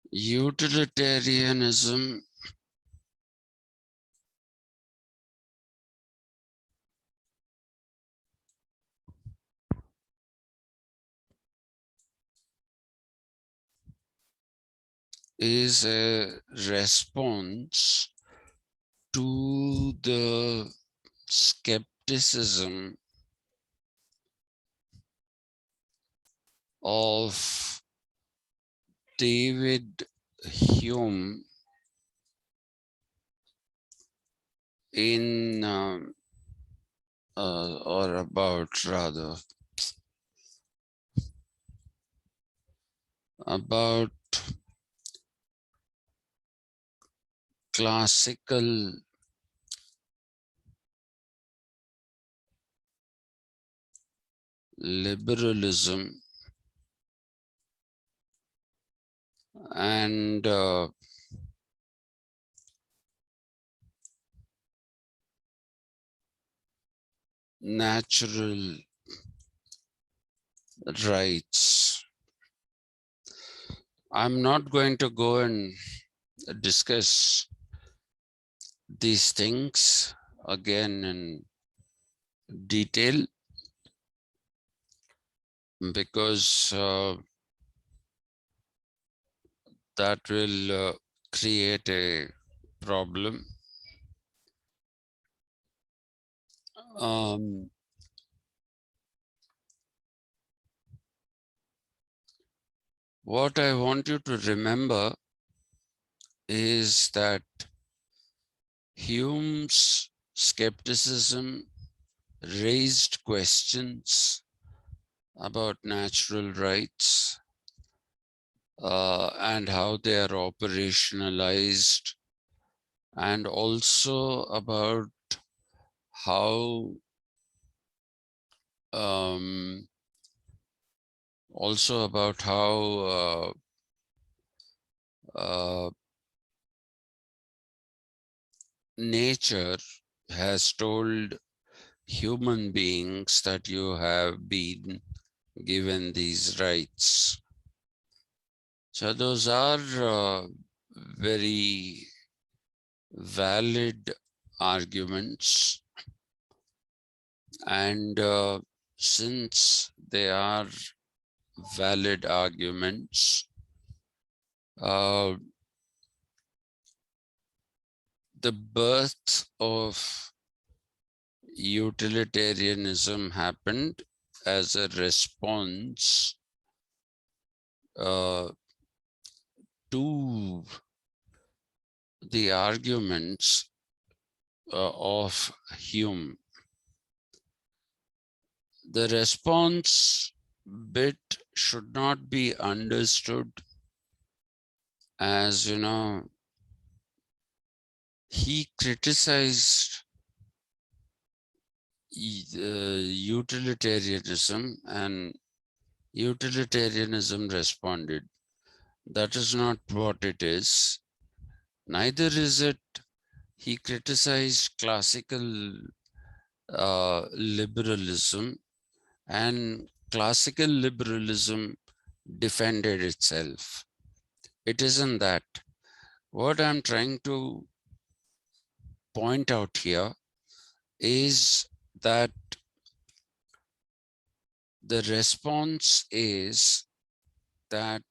Utilitarianism is a response to the skepticism of David Hume in or about rather about classical liberalism and natural rights. I'm not going to go and discuss these things again in detail because that will create a problem. What I want you to remember is that Hume's skepticism raised questions about natural rights and how they are operationalized, and also about how nature has told human beings that you have been given these rights. So those are very valid arguments, and since they are valid arguments, the birth of utilitarianism happened as a response to the arguments of Hume. The response bit should not be understood as, he criticized utilitarianism and utilitarianism responded. That is not what it is. Neither is it he criticized classical liberalism and classical liberalism defended itself. It isn't that. What I'm trying to point out here is that the response is that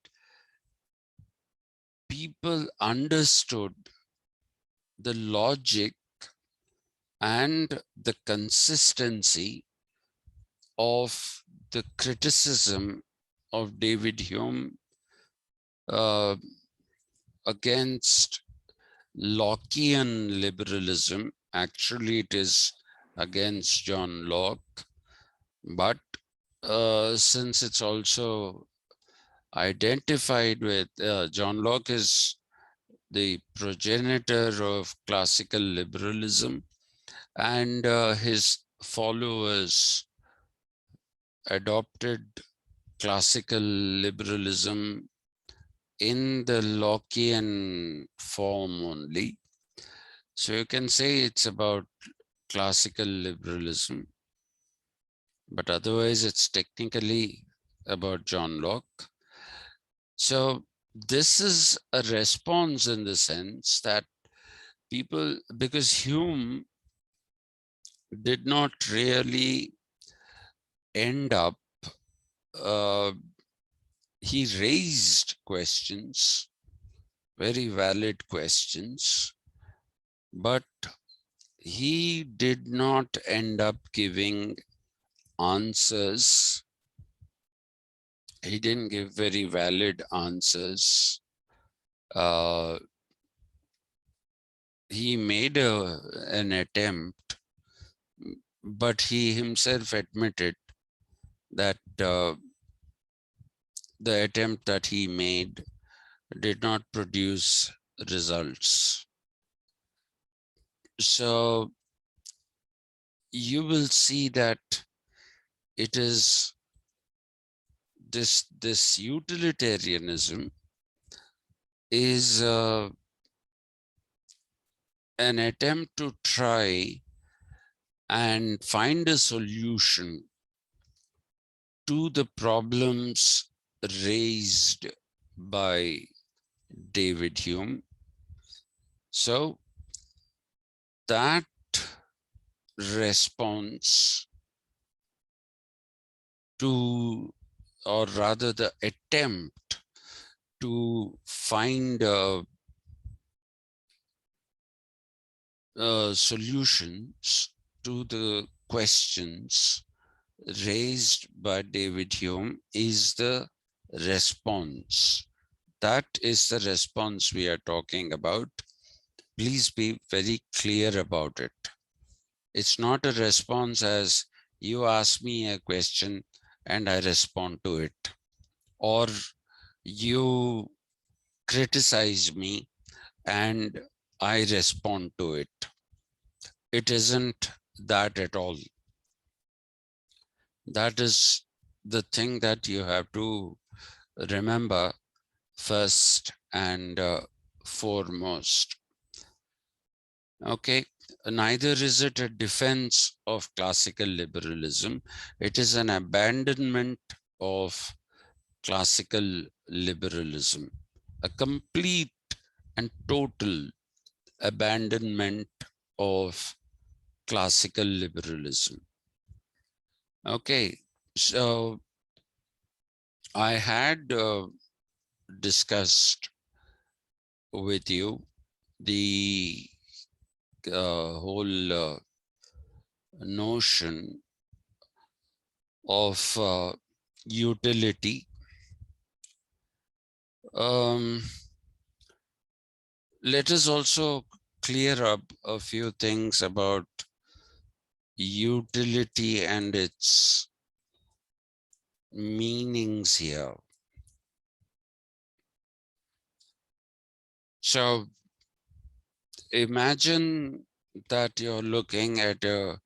people understood the logic and the consistency of the criticism of David Hume against Lockean liberalism. Actually, it is against John Locke, but since it's also identified with John Locke is the progenitor of classical liberalism, and his followers adopted classical liberalism in the Lockean form only. So you can say it's about classical liberalism, but otherwise it's technically about John Locke. So this is a response in the sense that people, because Hume did not really end up, uh, he raised questions, very valid questions, but he did not end up giving answers. He didn't give very valid answers. Uh, he made an attempt, but he himself admitted that the attempt that he made did not produce results. So you will see that it is this utilitarianism is an attempt to try and find a solution to the problems raised by David Hume. So that response to, or rather the attempt to find solutions to the questions raised by David Hume is the response. That is the response we are talking about. Please be very clear about it. It's not a response as you ask me a question and I respond to it, or you criticize me and I respond to it. It isn't that at all. That is the thing that you have to remember first and foremost. Okay, neither is it a defense of classical liberalism. It is an abandonment of classical liberalism, a complete and total abandonment of classical liberalism. Okay, so I had discussed with you the whole notion of utility. Let us also clear up a few things about utility and its meanings here. So imagine that you're looking at a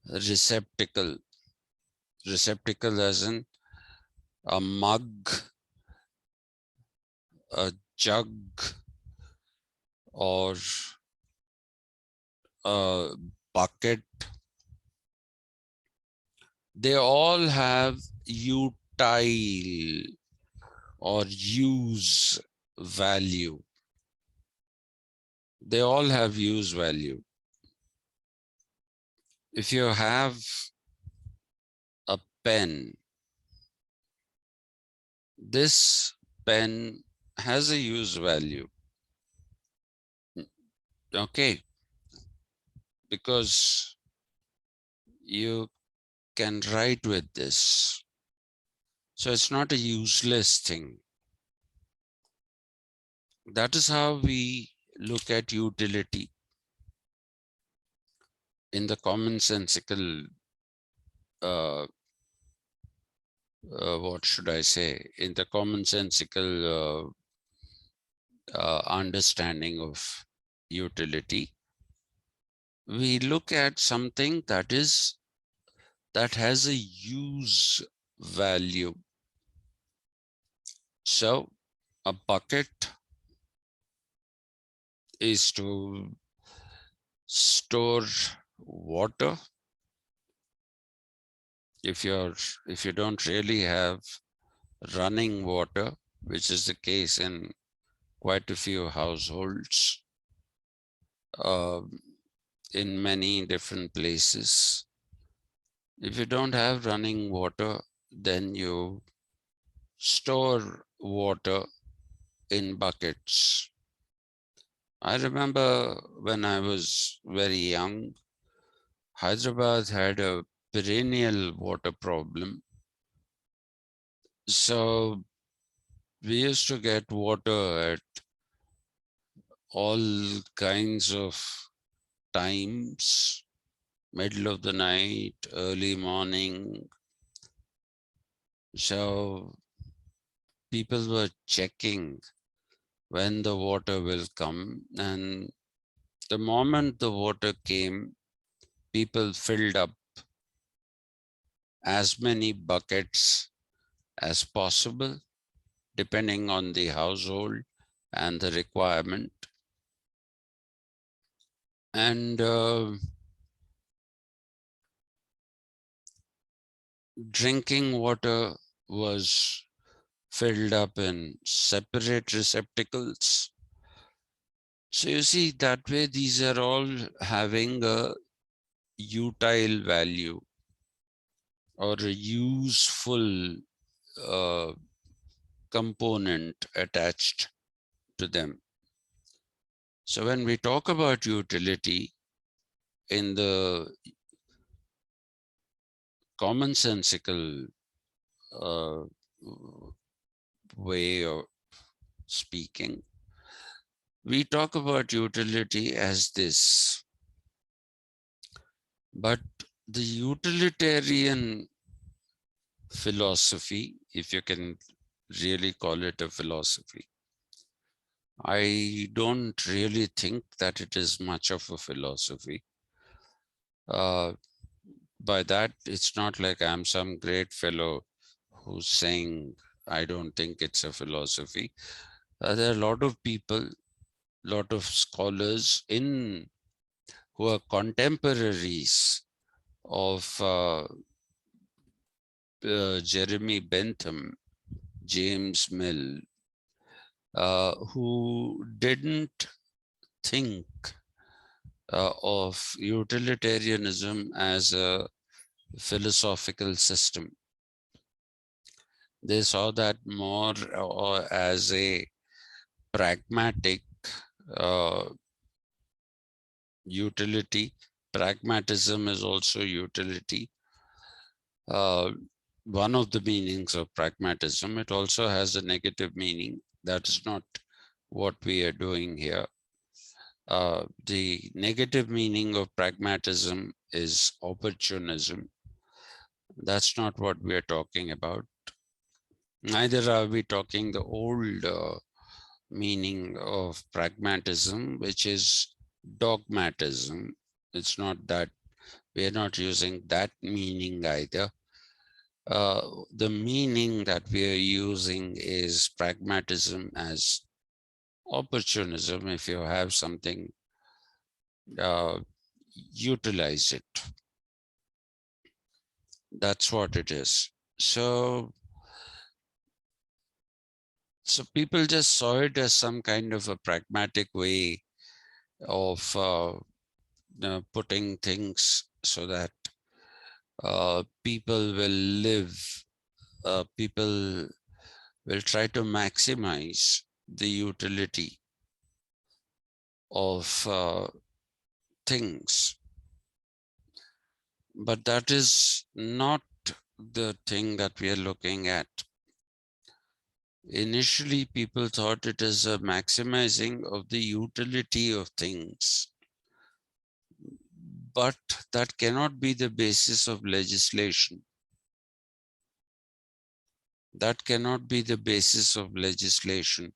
receptacle as in a mug, a jug, or a bucket. They all have utile or use value. They all have use value. If you have a pen, this pen has a use value. Okay, because you can write with this. So it's not a useless thing. That is how we look at utility in the commonsensical, what should I say, in the commonsensical understanding of utility. We look at something that has a use value. So a bucket is to store water. If you don't really have running water, which is the case in quite a few households, uh, in many different places. If you don't have running water, then you store water in buckets. I remember when I was very young, Hyderabad had a perennial water problem. So we used to get water at all kinds of times, middle of the night, early morning. So people were checking when the water will come. And the moment the water came, people filled up as many buckets as possible, depending on the household and the requirement. And drinking water was filled up in separate receptacles. So you see, that way these are all having a utile value or a useful uh, component attached to them. So when we talk about utility in the commonsensical uh, way of speaking, we talk about utility as this. But the utilitarian philosophy, if you can really call it a philosophy, I don't really think that it is much of a philosophy. By that, it's not like I'm some great fellow who's saying I don't think it's a philosophy. There are a lot of people, lot of scholars in who are contemporaries of Jeremy Bentham, James Mill, who didn't think of utilitarianism as a philosophical system. They saw that more as a pragmatic uh, utility. Pragmatism is also utility. One of the meanings of pragmatism, it also has a negative meaning. That is not what we are doing here. The negative meaning of pragmatism is opportunism. That's not what we are talking about. Neither are we talking the old meaning of pragmatism, which is dogmatism. It's not that, we are not using that meaning either. The meaning that we are using is pragmatism as opportunism. If you have something, utilize it. That's what it is. So people just saw it as some kind of a pragmatic way of putting things so that people will live, people will try to maximize the utility of things. But that is not the thing that we are looking at. Initially, people thought it is a maximizing of the utility of things. But that cannot be the basis of legislation. That cannot be the basis of legislation.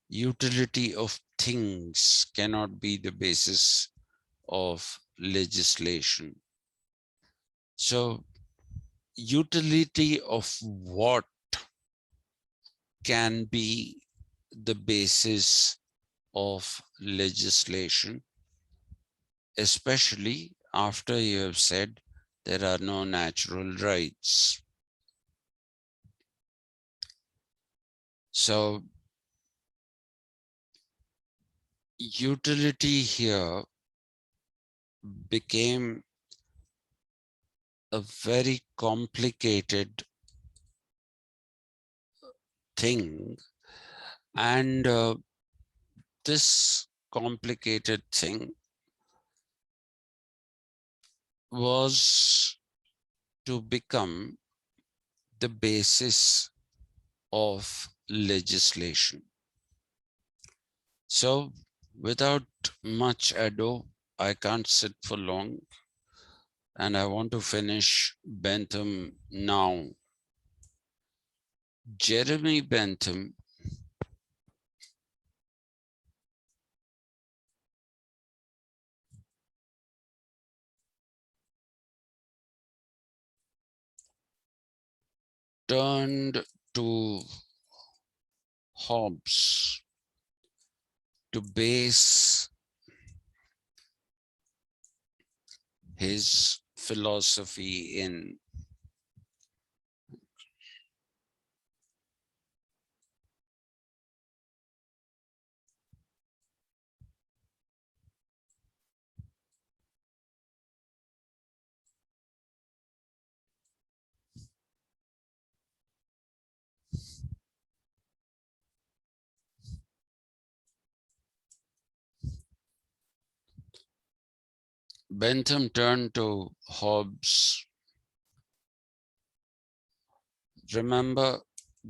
Utility of things cannot be the basis of legislation. So, utility of what can be the basis of legislation, especially after you have said there are no natural rights. So utility here became a very complicated thing, and this complicated thing was to become the basis of legislation. So without much ado, I can't sit for long, and I want to finish Bentham now. Jeremy Bentham turned to Hobbes to base his philosophy in. Bentham turned to Hobbes. Remember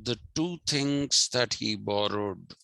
the two things that he borrowed.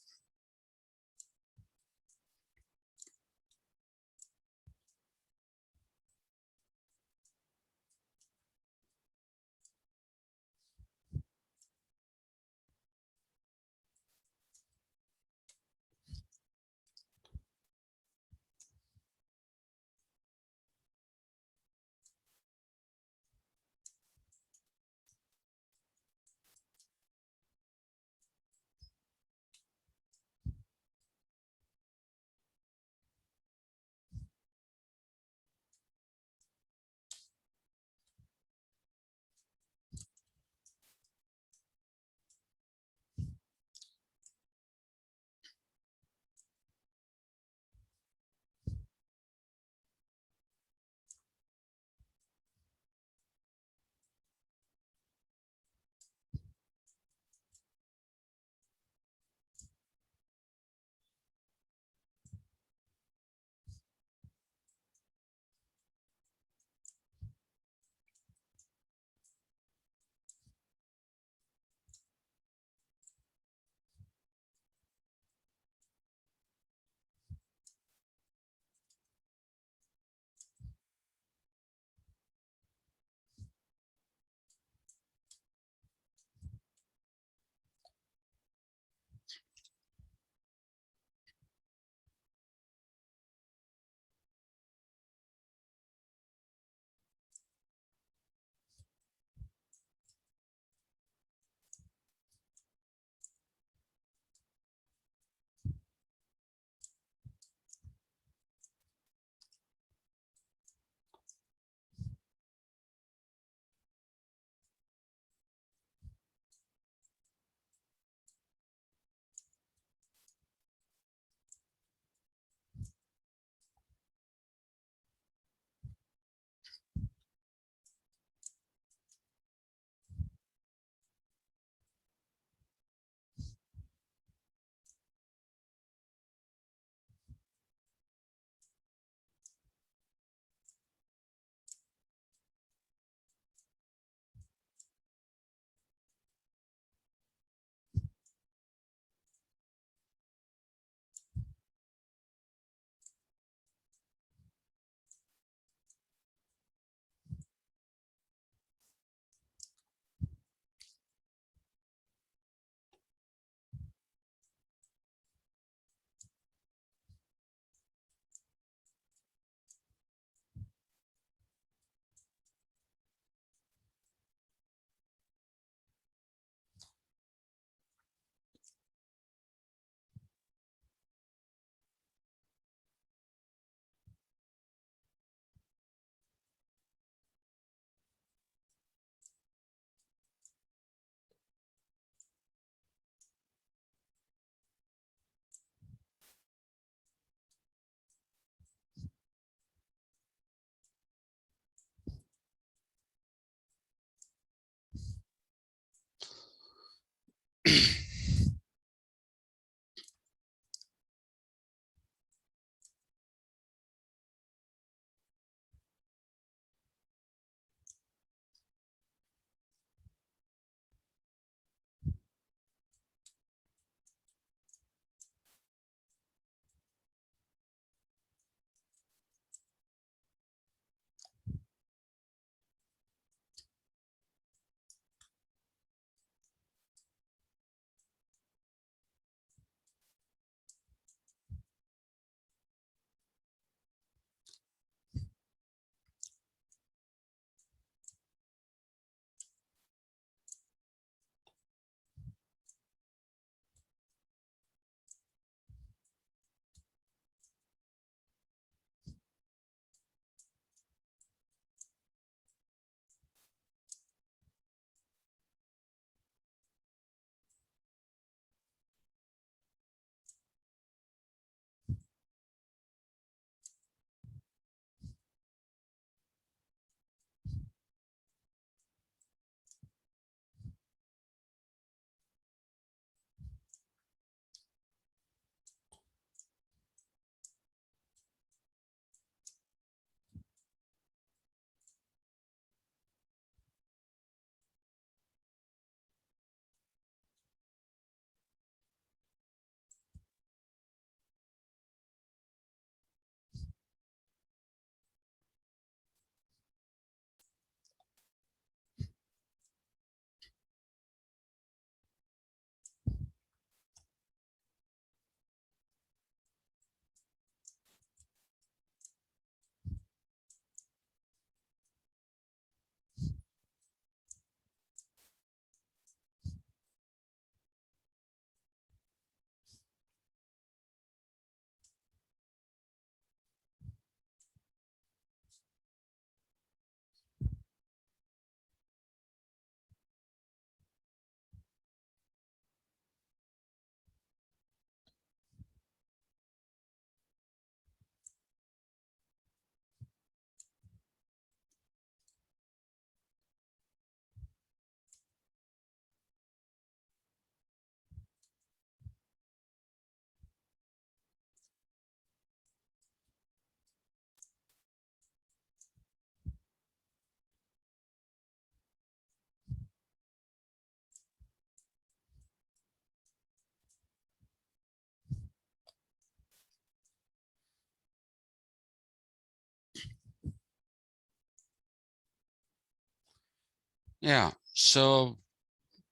Yeah, so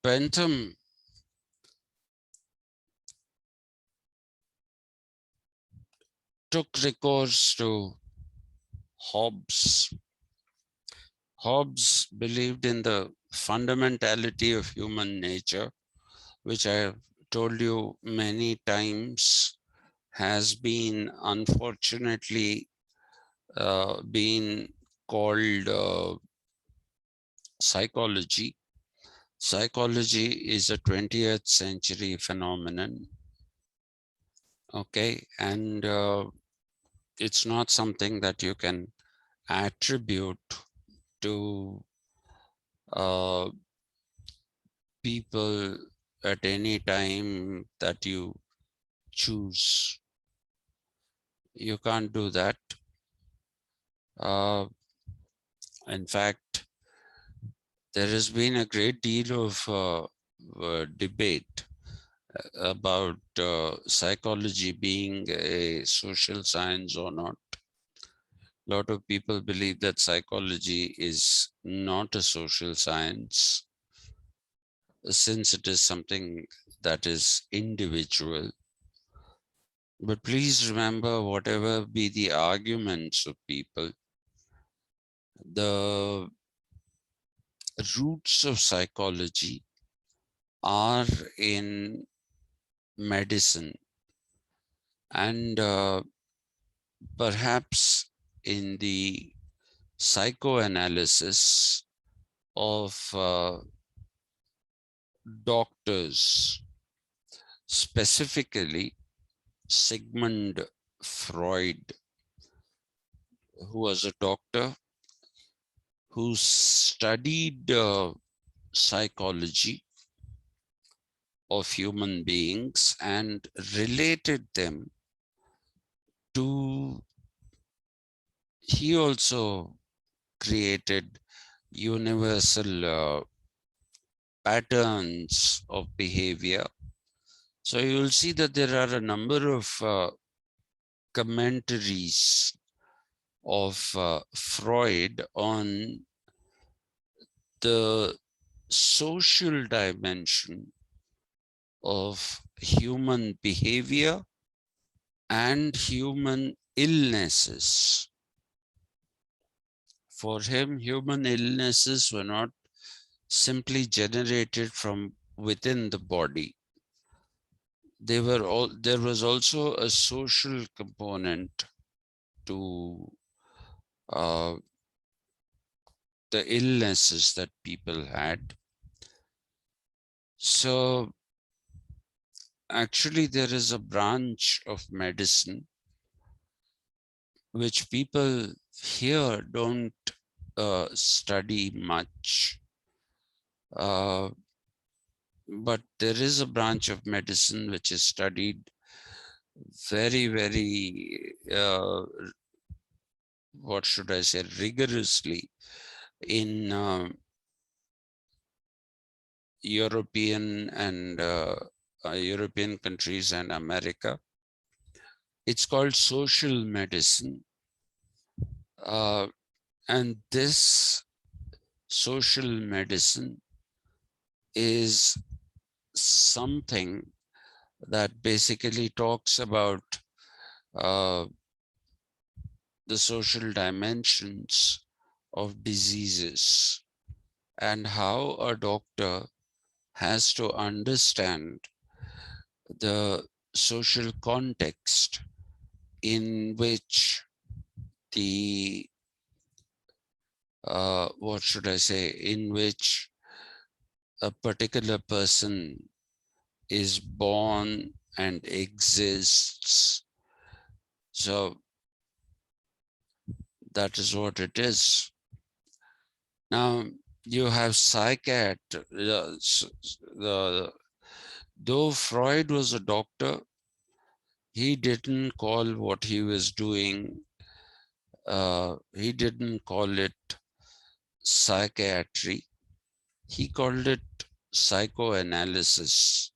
Bentham took recourse to Hobbes. Hobbes believed in the fundamentality of human nature, which I have told you many times has been unfortunately been called psychology. Psychology is a 20th century phenomenon, okay, and it's not something that you can attribute to uh, people at any time that you choose. You can't do that. Uh, in fact, there has been a great deal of debate about psychology being a social science or not. A lot of people believe that psychology is not a social science since it is something that is individual. But please remember, whatever be the arguments of people, the roots of psychology are in medicine and perhaps in the psychoanalysis of doctors, specifically Sigmund Freud, who was a doctor who studied psychology of human beings and related them to, he also created universal patterns of behavior. So you'll see that there are a number of commentaries of Freud on the social dimension of human behavior and human illnesses. For him, human illnesses were not simply generated from within the body. There was also a social component to the illnesses that people had. So actually there is a branch of medicine which people here don't study much. But there is a branch of medicine which is studied very, very, what should I say, rigorously in European and European countries and America. It's called social medicine. And this social medicine is something that basically talks about the social dimensions of diseases and how a doctor has to understand the social context in which the what should I say, in which a particular person is born and exists. So that is what it is. Now you have psychiatry. Though Freud was a doctor, he didn't call what he was doing, he didn't call it psychiatry. He called it psychoanalysis.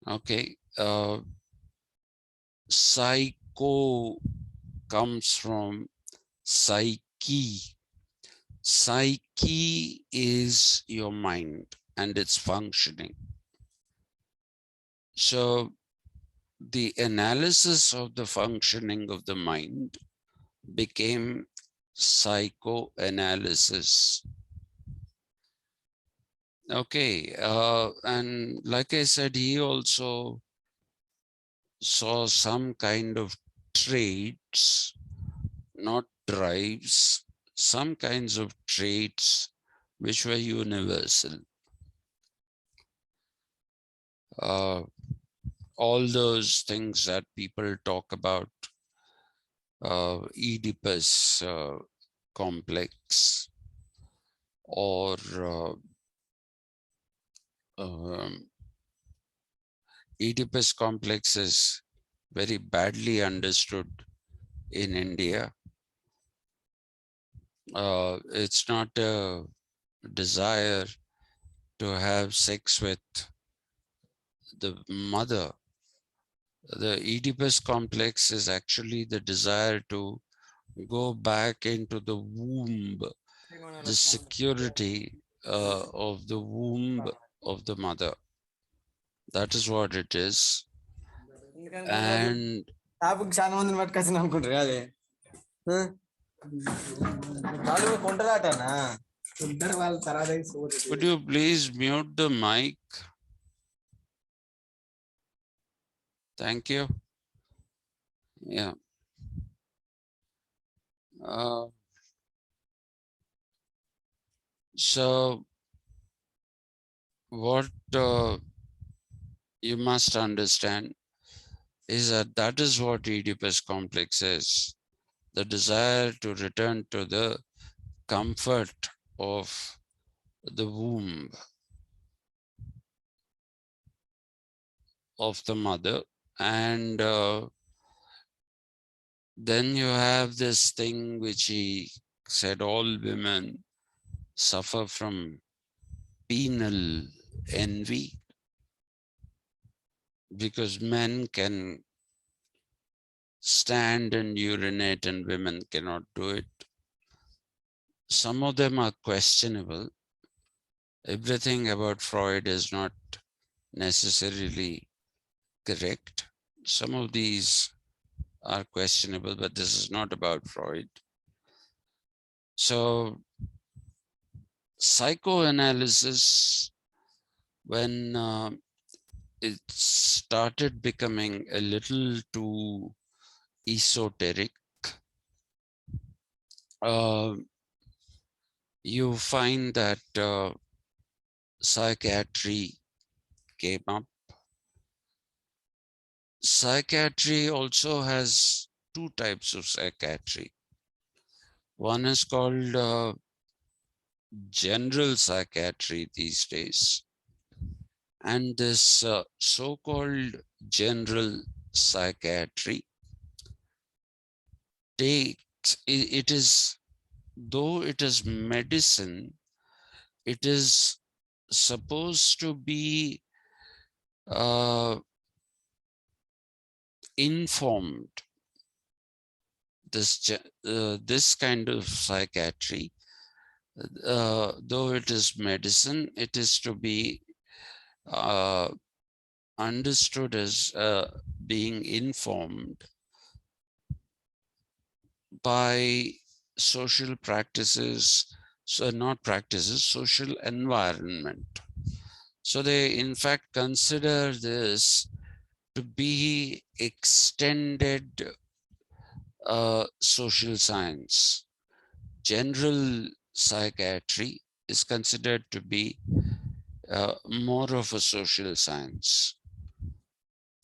Okay. Psycho comes from psyche. Psyche is your mind and its functioning. So the analysis of the functioning of the mind became psychoanalysis. Okay, and like I said, he also saw some kind of traits, not drives, some kinds of traits which were universal. All those things that people talk about, Oedipus complex, or Oedipus complex is very badly understood in India. It's not a desire to have sex with the mother. The Oedipus complex is actually the desire to go back into the womb, the security of the womb of the mother. That is what it is. And could you please mute the mic? Thank you. Yeah. So what you must understand is that is what Oedipus complex is. The desire to return to the comfort of the womb. of the mother. And then you have this thing which he said all women suffer from penal envy, because men can stand and urinate and women cannot do it. Some of them are questionable. Everything about Freud is not necessarily correct. Some of these are questionable, but this is not about Freud. So psychoanalysis, when it started becoming a little too esoteric, you find that psychiatry came up. Psychiatry also has two types of psychiatry. One is called general psychiatry these days. And this so-called general psychiatry takes, it is, though it is medicine, it is supposed to be informed. This kind of psychiatry, though it is medicine, it is to be understood as being informed by social practices, so not practices, social environment. So they in fact consider this to be extended social science. General psychiatry is considered to be more of a social science,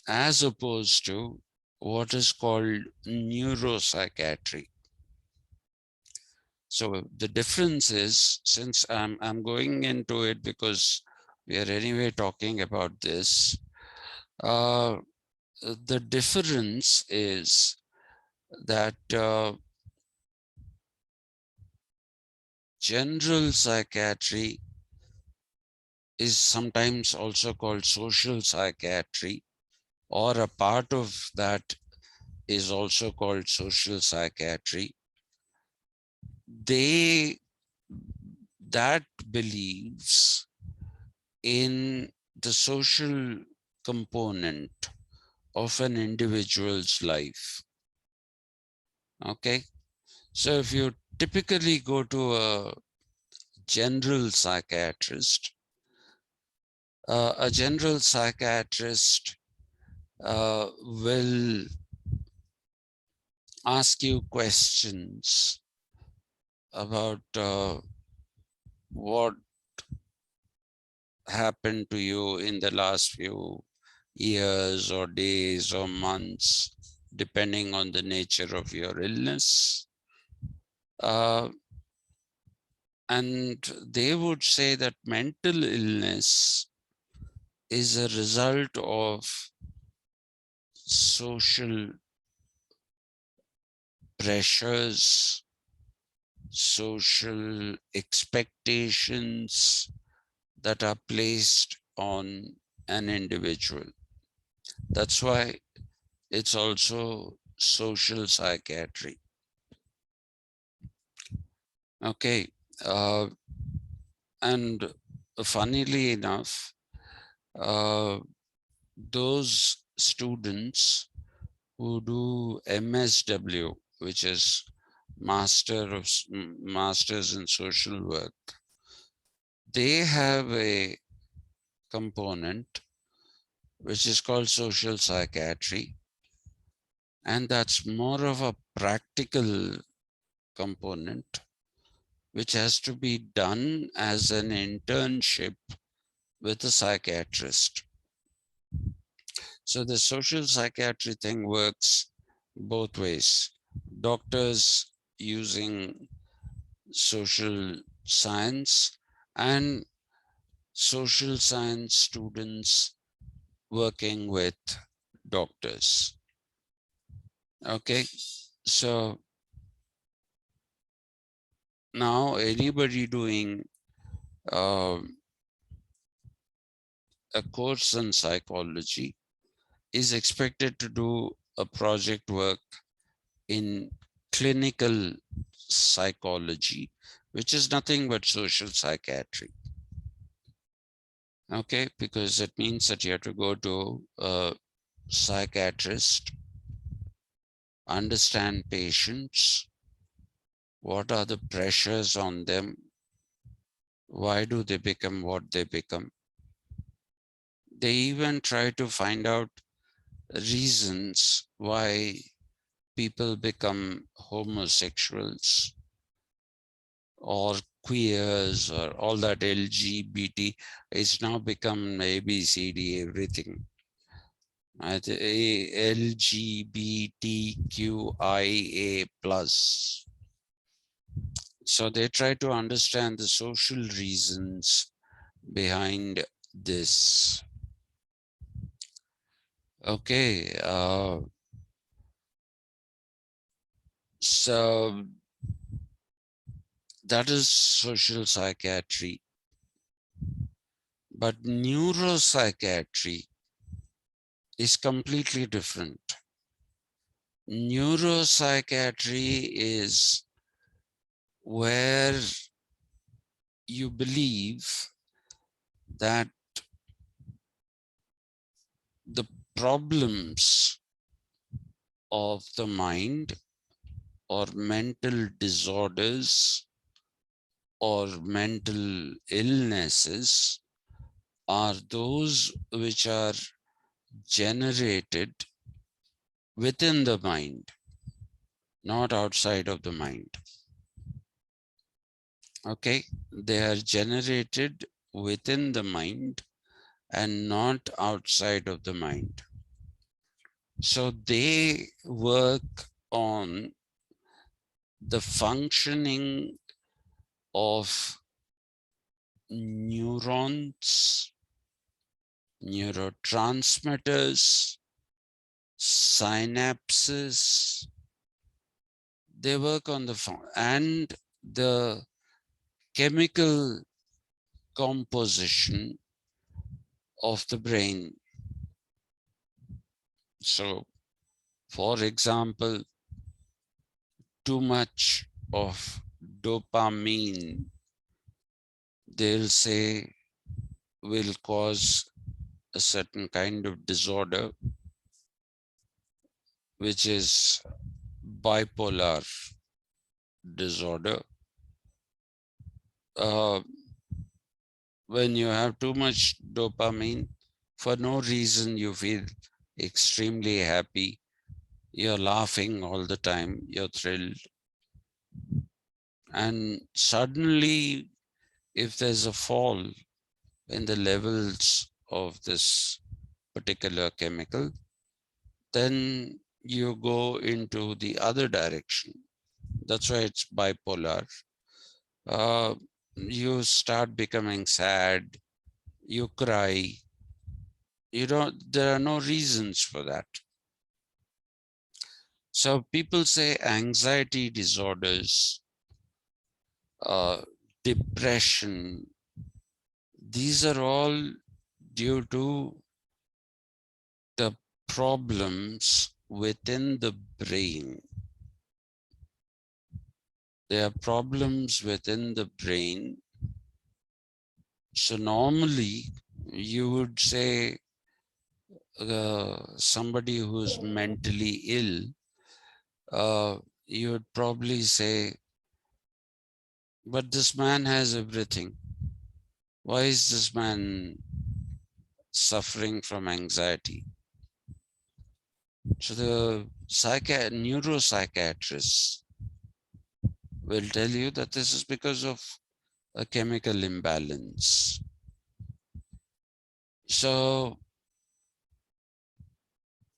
as opposed to what is called neuropsychiatry. So the difference is, since I'm going into it because we are anyway talking about this, the difference is that general psychiatry is sometimes also called social psychiatry, or a part of that is also called social psychiatry. That believes in the social component of an individual's life. Okay, so if you typically go to a general psychiatrist, a general psychiatrist will ask you questions about what happened to you in the last few years or days or months, depending on the nature of your illness. And they would say that mental illness is a result of social pressures, social expectations that are placed on an individual. That's why it's also social psychiatry. Okay, and funnily enough, those students who do MSW, which is Masters in Social Work, they have a component which is called social psychiatry, and that's more of a practical component which has to be done as an internship with a psychiatrist. So the social psychiatry thing works both ways. Doctors using social science and social science students working with doctors. Okay, so now anybody doing a course in psychology is expected to do a project work in clinical psychology, which is nothing but social psychiatry. Okay, because it means that you have to go to a psychiatrist, understand patients, what are the pressures on them, why do they become what they become. They even try to find out reasons why people become homosexuals or queers or all that LGBT. It's now become ABCD, everything. LGBTQIA plus. So they try to understand the social reasons behind this. Okay, so that is social psychiatry. But neuropsychiatry is completely different. Neuropsychiatry is where you believe that the problems of the mind or mental disorders or mental illnesses are those which are generated within the mind, not outside of the mind. Okay, they are generated within the mind and not outside of the mind. So they work on the functioning of neurons, neurotransmitters, synapses. They work on the and the chemical composition of the brain. So, for example, too much of dopamine, they'll say, will cause a certain kind of disorder, which is bipolar disorder. When you have too much dopamine, for no reason you feel extremely happy, you're laughing all the time, you're thrilled. And suddenly, if there's a fall in the levels of this particular chemical, then you go into the other direction. That's why it's bipolar. You start becoming sad, you cry. There are no reasons for that. So people say anxiety disorders, depression, these are all due to the problems within the brain. There are problems within the brain. So normally you would say somebody who's mentally ill, you would probably say, but this man has everything. Why is this man suffering from anxiety? So the neuropsychiatrists will tell you that this is because of a chemical imbalance. So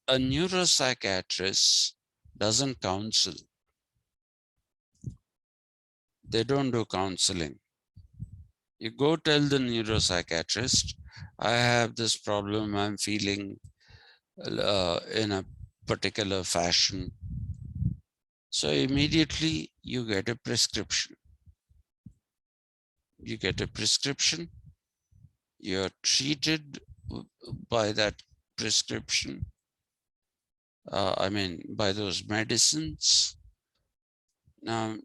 a neuropsychiatrist doesn't counsel. They don't do counseling. You go tell the neuropsychiatrist, I have this problem, I'm feeling in a particular fashion. So immediately you get a prescription. You get a prescription, you're treated by that prescription, by those medicines. Now,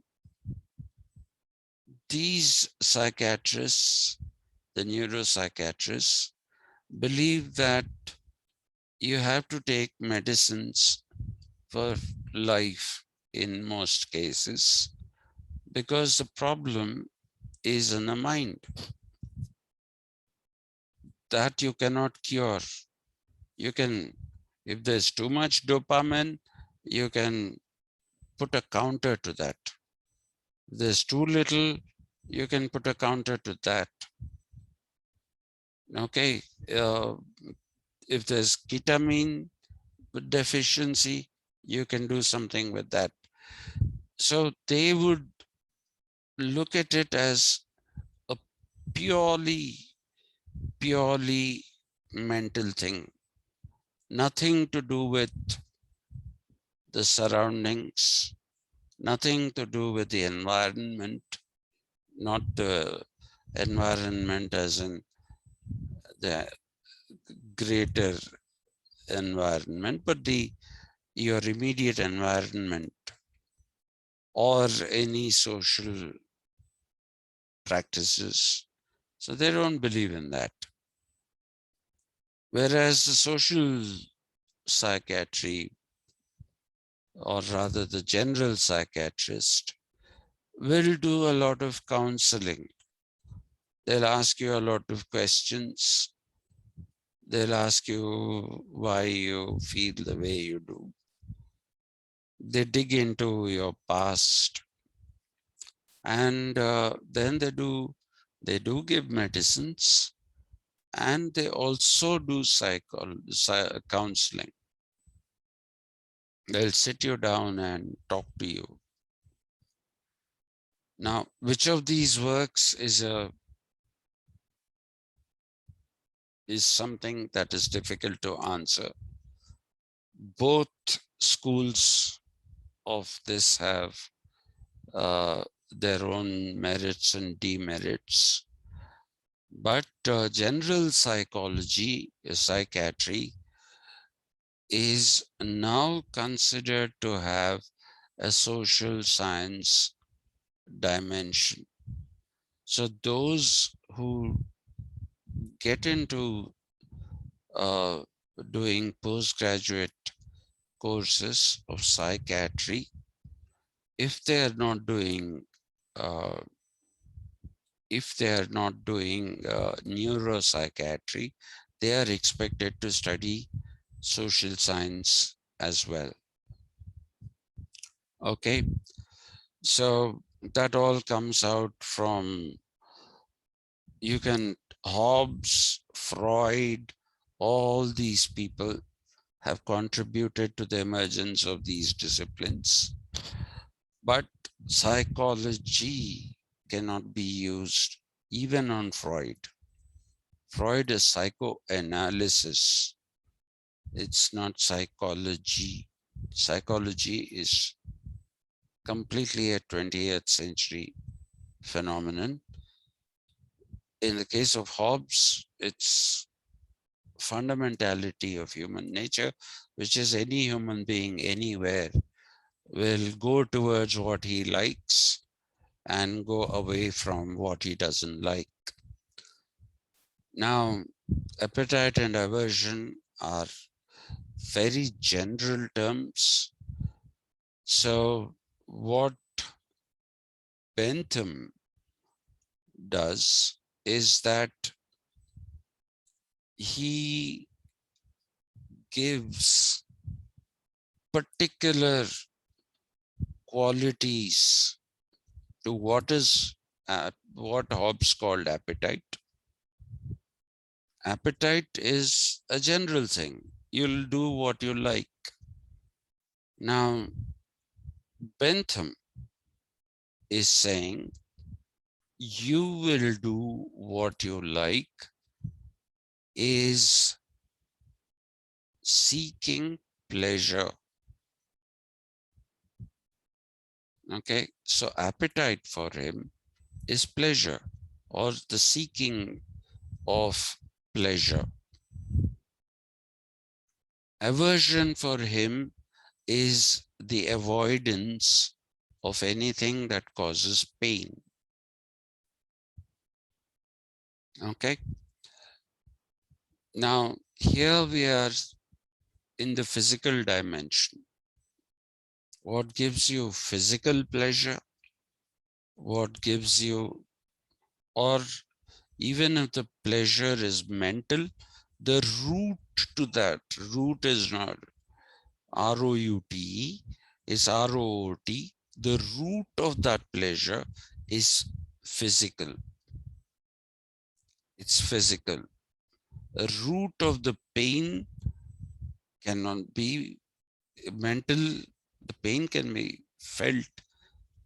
these psychiatrists, the neuropsychiatrists, believe that you have to take medicines for life in most cases because the problem is in the mind that you cannot cure. You can, if there's too much dopamine, you can put a counter to that. If there's too little, you can put a counter to that. Okay, if there's ketamine deficiency, you can do something with that. So they would look at it as a purely mental thing, nothing to do with the surroundings, nothing to do with the environment, not the environment as in the greater environment, but your immediate environment or any social practices. So they don't believe in that. Whereas the social psychiatry, or rather the general psychiatrist, will do a lot of counseling. They'll ask you a lot of questions. They'll ask you why you feel the way you do. They dig into your past, and then they do give medicines, and they also do counseling. They'll sit you down and talk to you. Now, which of these works is something that is difficult to answer. Both schools of this have their own merits and demerits. But general psychology, psychiatry, is now considered to have a social science dimension. So those who get into doing postgraduate courses of psychiatry, if they are not doing uh, neuropsychiatry, they are expected to study social science as well. Okay, so that all comes out from, you can, Hobbes, Freud, all these people have contributed to the emergence of these disciplines. But psychology cannot be used even on Freud. Freud is psychoanalysis. It's not psychology. Psychology is completely a 20th century phenomenon. In the case of Hobbes, it's fundamentality of human nature, which is any human being anywhere will go towards what he likes and go away from what he doesn't like. Now, appetite and aversion are very general terms. So what Bentham does is that he gives particular qualities to what Hobbes called appetite. Appetite is a general thing. You'll do what you like. Now, Bentham is saying you will do what you like is seeking pleasure. Okay, so appetite for him is pleasure, or the seeking of pleasure. Aversion for him is the avoidance of anything that causes pain. Okay. Now, here we are in the physical dimension. What gives you physical pleasure? What gives you, or even if the pleasure is mental, the root to that, root is not R-O-U-T-E, is R-O-O-T. The root of that pleasure is physical. It's physical. The root of the pain cannot be mental. The pain can be felt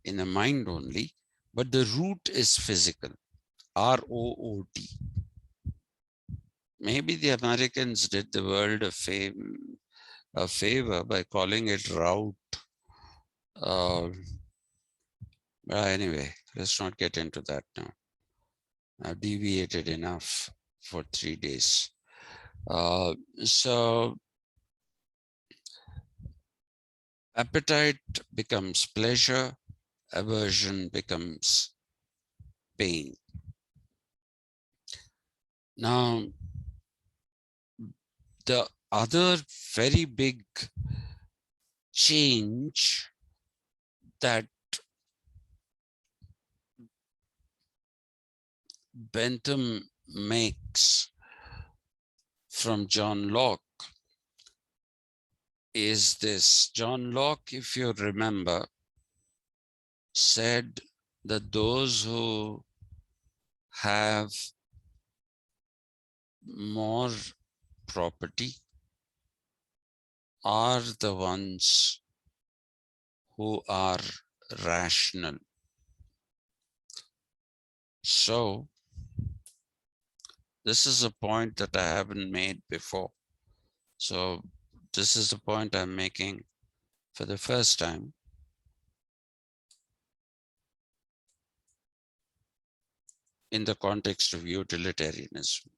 in the mind only, but the root is physical. R-O-O-T. Maybe the Americans did the world a favor by calling it route. Anyway, let's not get into that now. I've deviated enough for 3 days. So appetite becomes pleasure, aversion becomes pain. Now, the other very big change that Bentham makes from John Locke is this. John Locke, if you remember, said that those who have more property are the ones who are rational. So this is a point that I haven't made before. So this is the point I'm making for the first time. In the context of utilitarianism.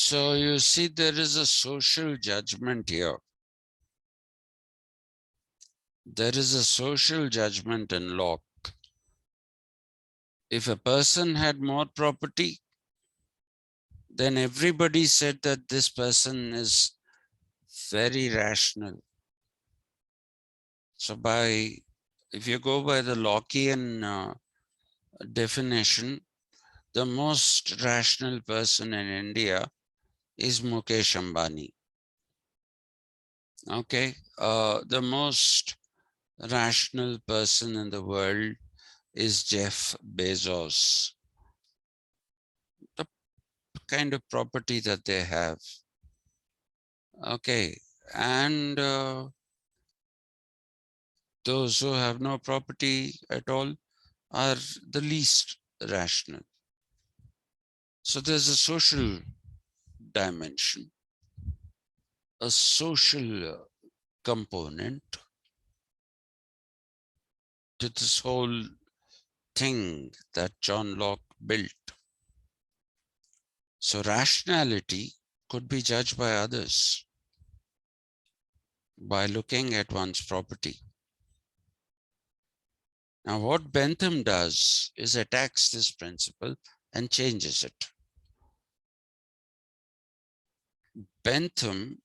So you see, there is a social judgment here. There is a social judgment in Locke. If a person had more property, then everybody said that this person is very rational. So if you go by the Lockean definition, the most rational person in India is Mukesh Ambani. Okay, the most rational person in the world is Jeff Bezos. The kind of property that they have. Okay, and those who have no property at all are the least rational. So there's a social dimension, a social component to this whole thing that John Locke built. So rationality could be judged by others by looking at one's property. Now, what Bentham does is attacks this principle and changes it. Bentham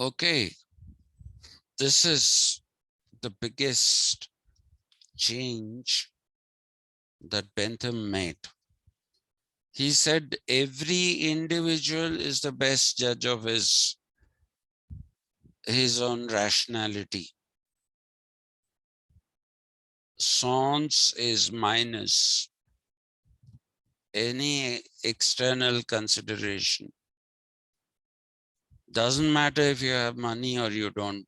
Okay, this is the biggest change that Bentham made. He said every individual is the best judge of his own rationality. Sans is minus any external consideration. Doesn't matter if you have money or you don't.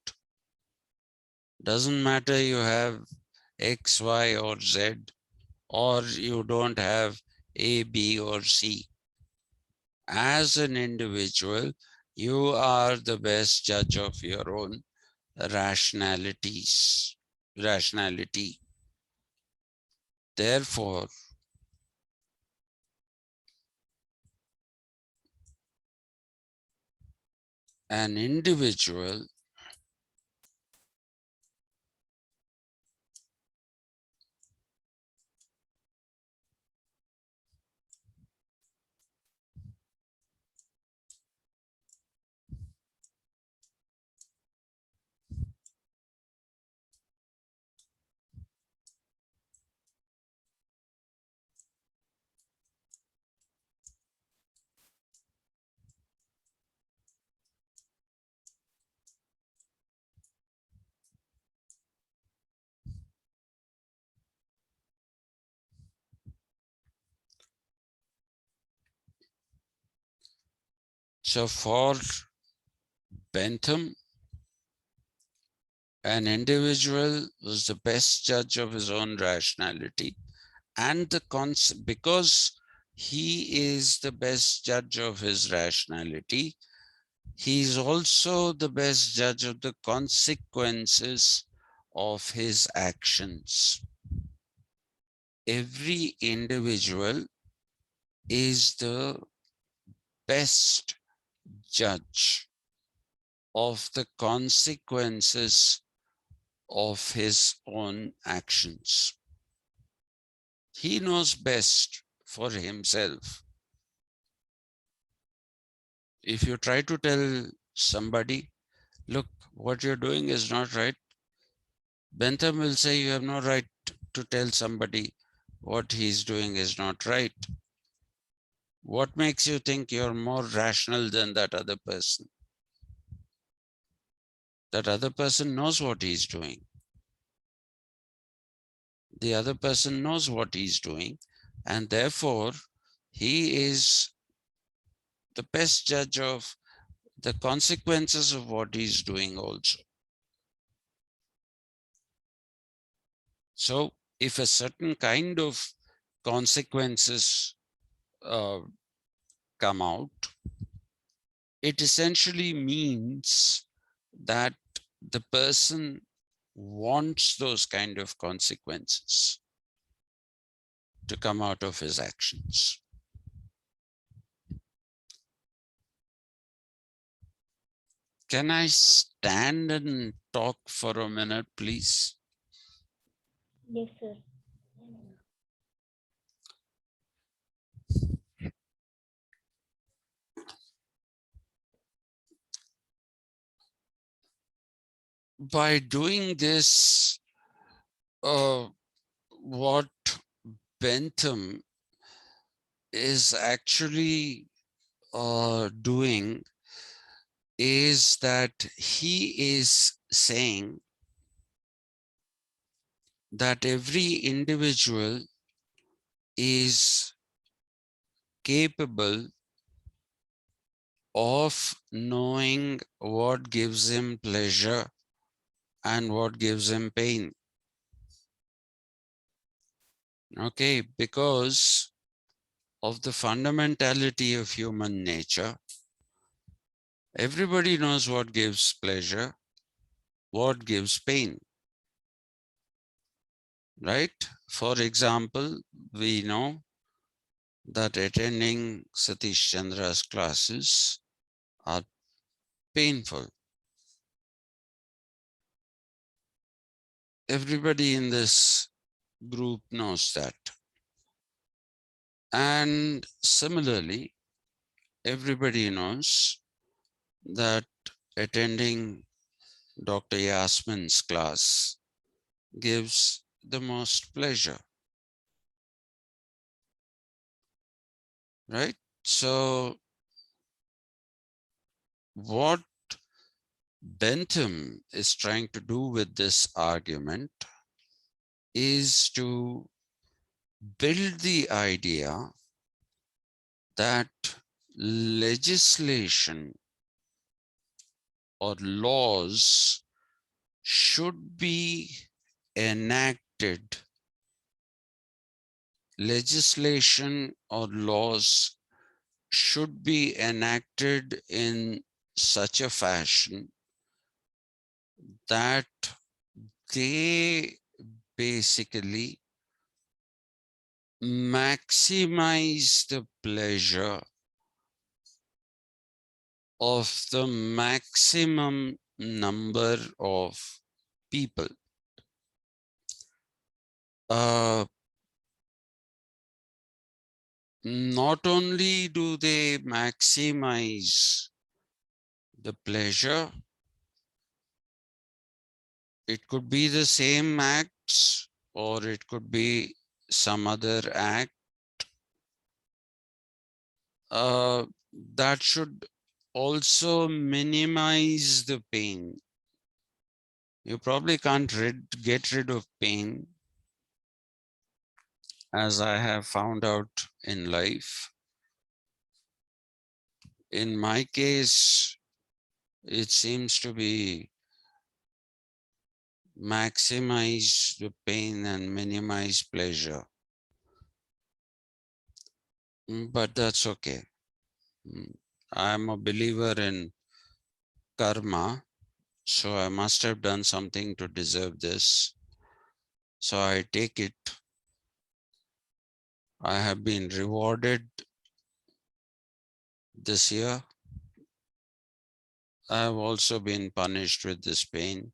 Doesn't matter you have X, Y, or Z, or you don't have A, B, or C. As an individual, you are the best judge of your own rationality. Therefore, an individual so for Bentham, an individual was the best judge of his own rationality, and because he is the best judge of his rationality, he is also the best judge of the consequences of his actions. Every individual is the best judge of the consequences of his own actions. He knows best for himself. If you try to tell somebody, look, what you're doing is not right. Bentham will say you have no right to tell somebody what he's doing is not right. What makes you think you're more rational than that other person? That other person knows what he's doing. The other person knows what he's doing, and therefore he is the best judge of the consequences of what he's doing also. So if a certain kind of consequences come out, it essentially means that the person wants those kind of consequences to come out of his actions. Can I stand and talk for a minute, please? Yes, sir. By doing this, what Bentham is actually doing is that he is saying that every individual is capable of knowing what gives him pleasure and what gives him pain. Okay, because of the fundamentality of human nature, everybody knows what gives pleasure, what gives pain, right? For example, we know that attending Satish Chandra's classes are painful. Everybody in this group knows that. And similarly, everybody knows that attending Dr. Yasmin's class gives the most pleasure, right? So what Bentham is trying to do with this argument is to build the idea that legislation or laws should be enacted. Legislation or laws should be enacted in such a fashion that they basically maximize the pleasure of the maximum number of people. Not only do they maximize the pleasure, it could be the same acts or it could be some other act that should also minimize the pain. You probably can't get rid of pain, as I have found out in life. In my case, it seems to be maximize the pain and minimize pleasure. But that's okay. I'm a believer in karma, so I must have done something to deserve this. So I take it. I have been rewarded this year. I have also been punished with this pain.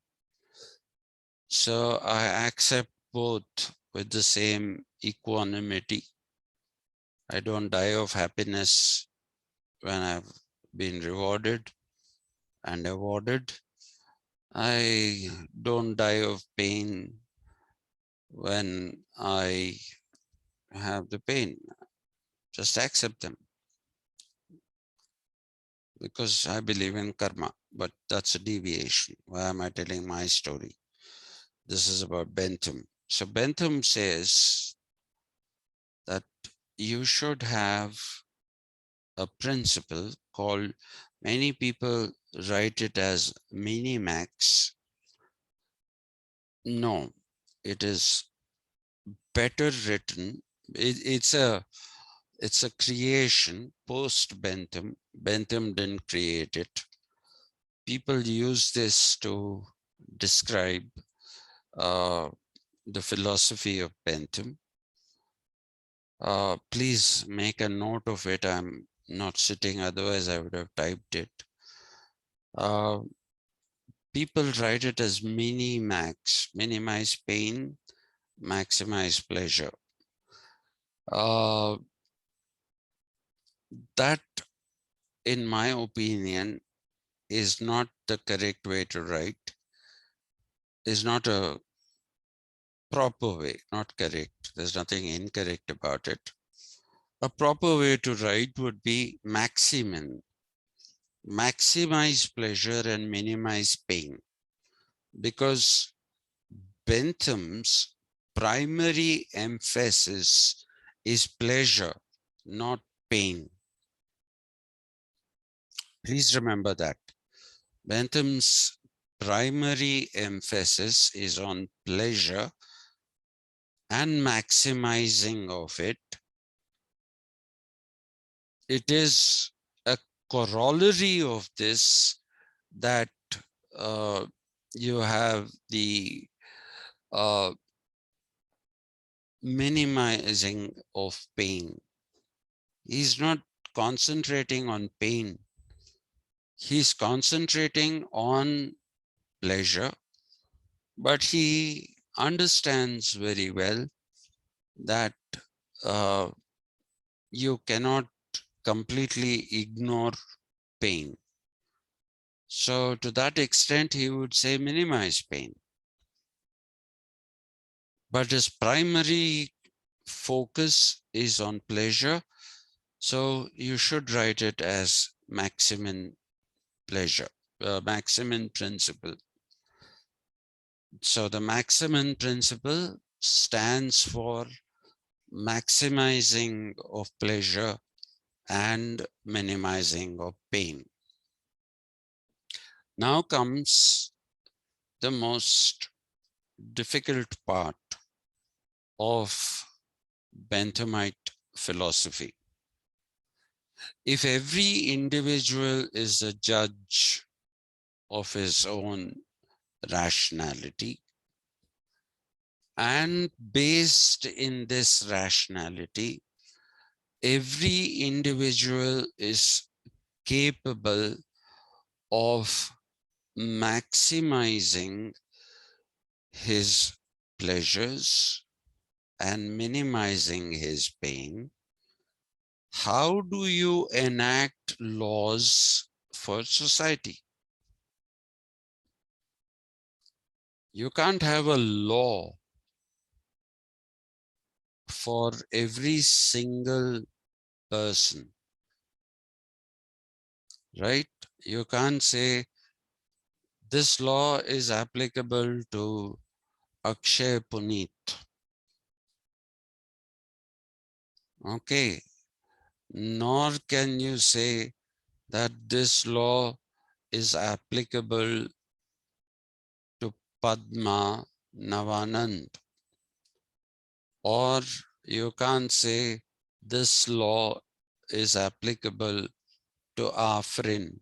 So I accept both with the same equanimity. I don't die of happiness when I've been rewarded. and awarded. I don't die of pain when I have the pain. Just accept them because I believe in karma, but that's a deviation. Why am I telling my story? This is about Bentham. So Bentham says that you should have a principle called, many people write it as minimax. No, it is better written. It's a creation post Bentham. Bentham didn't create it. People use this to describe uh, the philosophy of Bentham. Please make a note of it. I'm not sitting, otherwise I would have typed it. Uh, People write it as mini-max, minimize pain, maximize pleasure. That, in my opinion, is not the correct way to write, is not a proper way, not correct. There's nothing incorrect about it. A proper way to write would be maximize pleasure and minimize pain, because Bentham's primary emphasis is pleasure, not pain. Please remember that. Bentham's primary emphasis is on pleasure and maximizing of it. It is a corollary of this that uh, you have the uh, minimizing of pain. He's not concentrating on pain. He's concentrating on pleasure, but he understands very well that uh, you cannot completely ignore pain. So to that extent, he would say minimize pain. But his primary focus is on pleasure. So you should write it as maximum pleasure, maximum principle. So the maximum principle stands for maximizing of pleasure and minimizing of pain. Now comes the most difficult part of Benthamite philosophy. If every individual is a judge of his own rationality, and based in this rationality, every individual is capable of maximizing his pleasures and minimizing his pain, how do you enact laws for society? You can't have a law for every single person, right? You can't say this law is applicable to Akshay Puneet. Okay. Nor can you say that this law is applicable to Padma Navanand. Or you can't say this law is applicable to Afrin,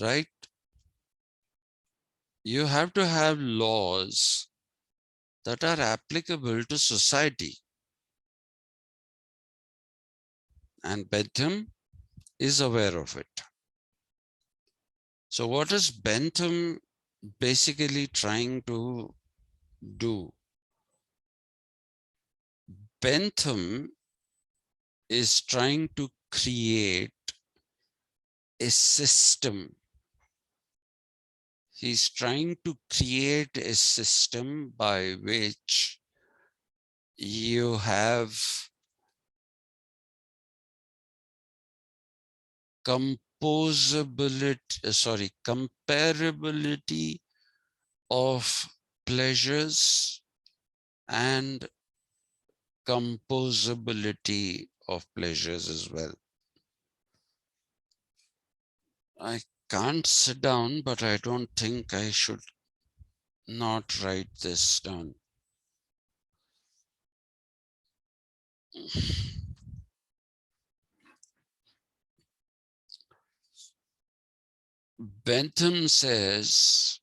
right? You have to have laws that are applicable to society. And Bentham is aware of it. So what is Bentham basically trying to do? Bentham is trying to create a system. He's trying to create a system by which you have comparability of pleasures and composability of pleasures as well. I can't sit down, but I don't think I should not write this down. Bentham says,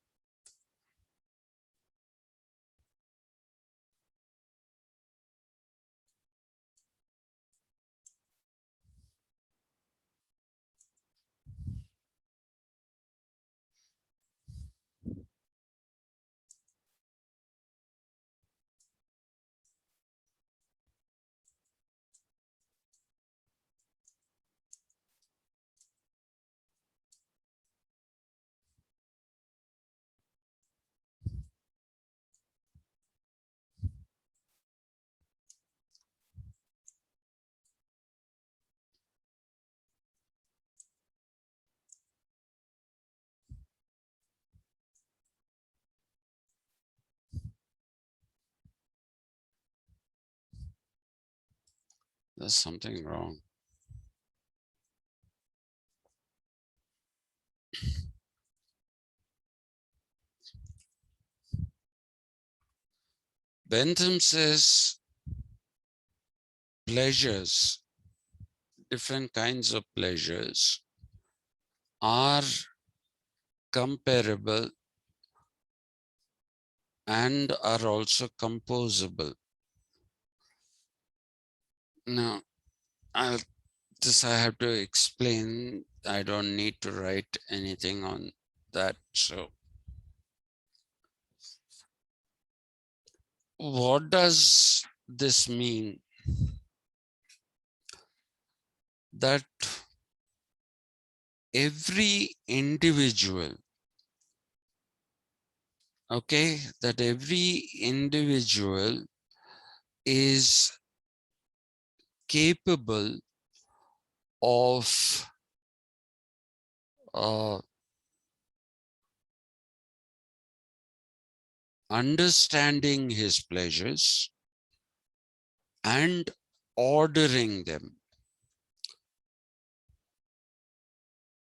there's something wrong. Bentham says pleasures, different kinds of pleasures, are comparable and are also composable. Now, this I have to explain. I don't need to write anything on that. So, what does this mean? That every individual, okay, that every individual is capable of uh, understanding his pleasures and ordering them.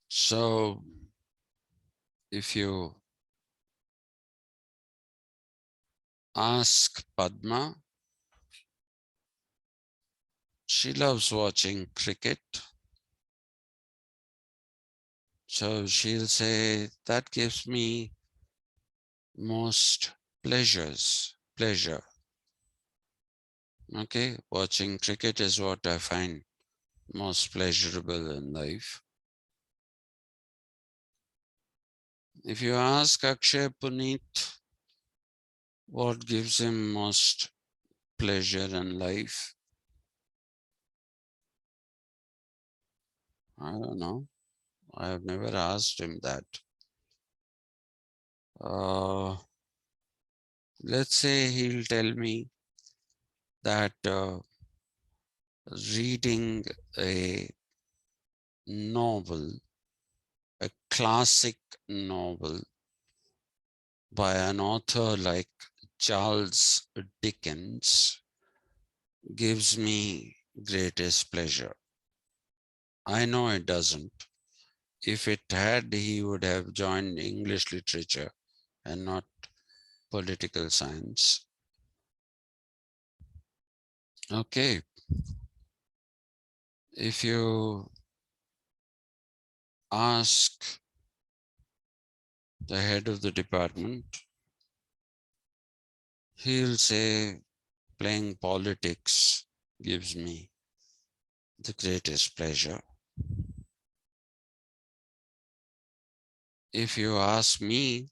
So, if you ask Padma, she loves watching cricket. So she'll say, that gives me most pleasure. Okay, watching cricket is what I find most pleasurable in life. If you ask Akshay Puneet what gives him most pleasure in life, I don't know. I have never asked him that. Let's say he'll tell me that reading a novel, a classic novel by an author like Charles Dickens gives me greatest pleasure. I know it doesn't. If it had, he would have joined English literature and not political science. Okay. If you ask the head of the department, he'll say playing politics gives me the greatest pleasure. If you ask me,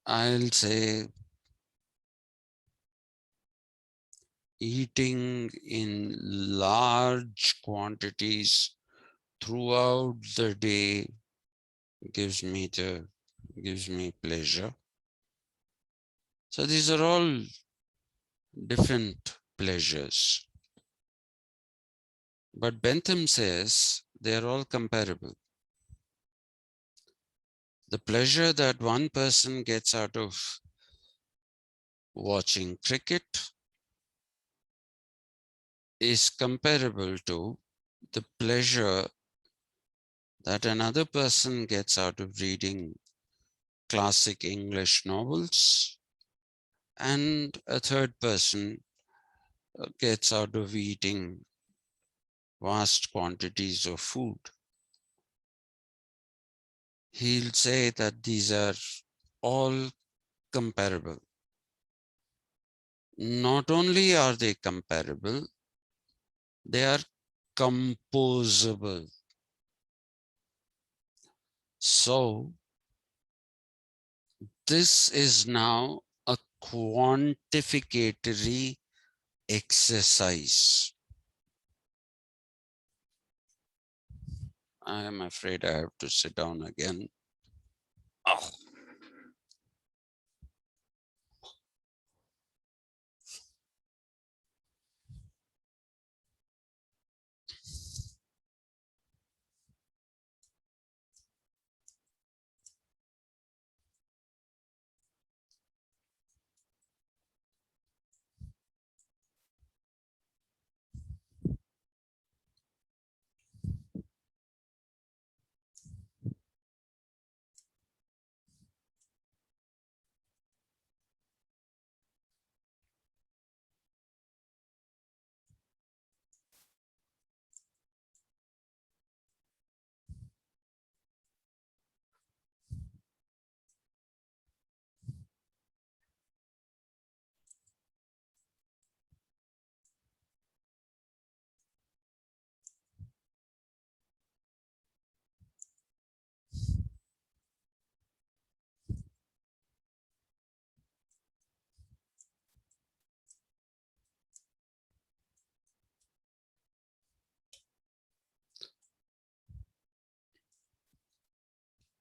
I'll say eating in large quantities throughout the day gives me pleasure. So these are all different pleasures. But Bentham says they are all comparable. The pleasure that one person gets out of watching cricket is comparable to the pleasure that another person gets out of reading classic English novels, and a third person gets out of eating vast quantities of food. He'll say that these are all comparable. Not only are they comparable, they are composable. So this is now a quantificatory exercise. I am afraid I have to sit down again. Oh.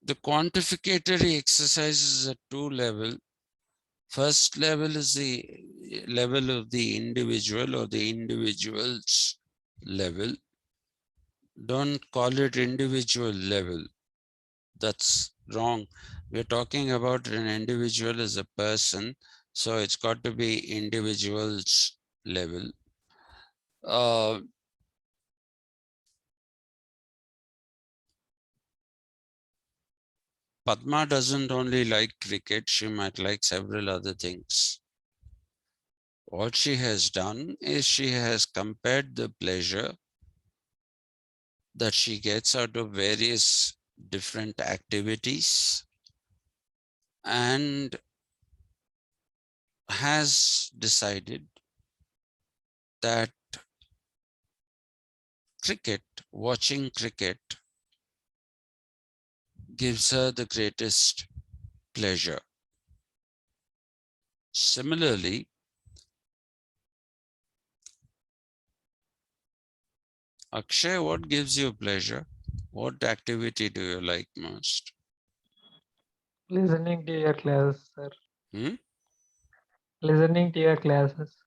The quantificatory exercise is at two levels. First level is the level of the individual or the individual's level. Don't call it individual level. That's wrong. We're talking about an individual as a person, so it's got to be individual's level. Padma doesn't only like cricket, she might like several other things. What she has done is she has compared the pleasure that she gets out of various different activities and has decided that cricket, watching cricket, gives her the greatest pleasure. Similarly, Akshay, what gives you pleasure? What activity do you like most? Listening to your classes, sir. Hmm? Listening to your classes.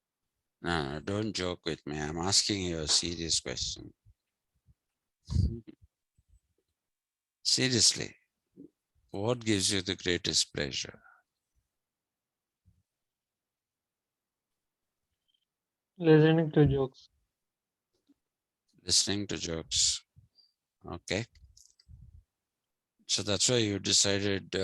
No, don't joke with me. I'm asking you a serious question. Seriously, what gives you the greatest pleasure? Listening to jokes. Listening to jokes. Okay. So that's why you decided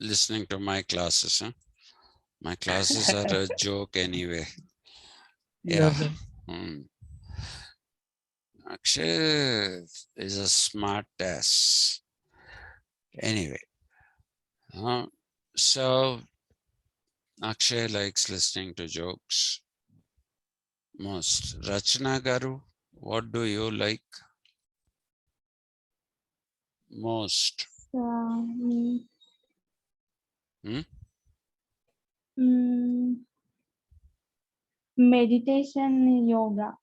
listening to my classes. Huh? My classes are a joke anyway. Yeah. Yes, sir. Akshay is a smart ass. Anyway, so Akshay likes listening to jokes most. Rachna Garu, what do you like most? Um, Hmm? mm, Meditation yoga.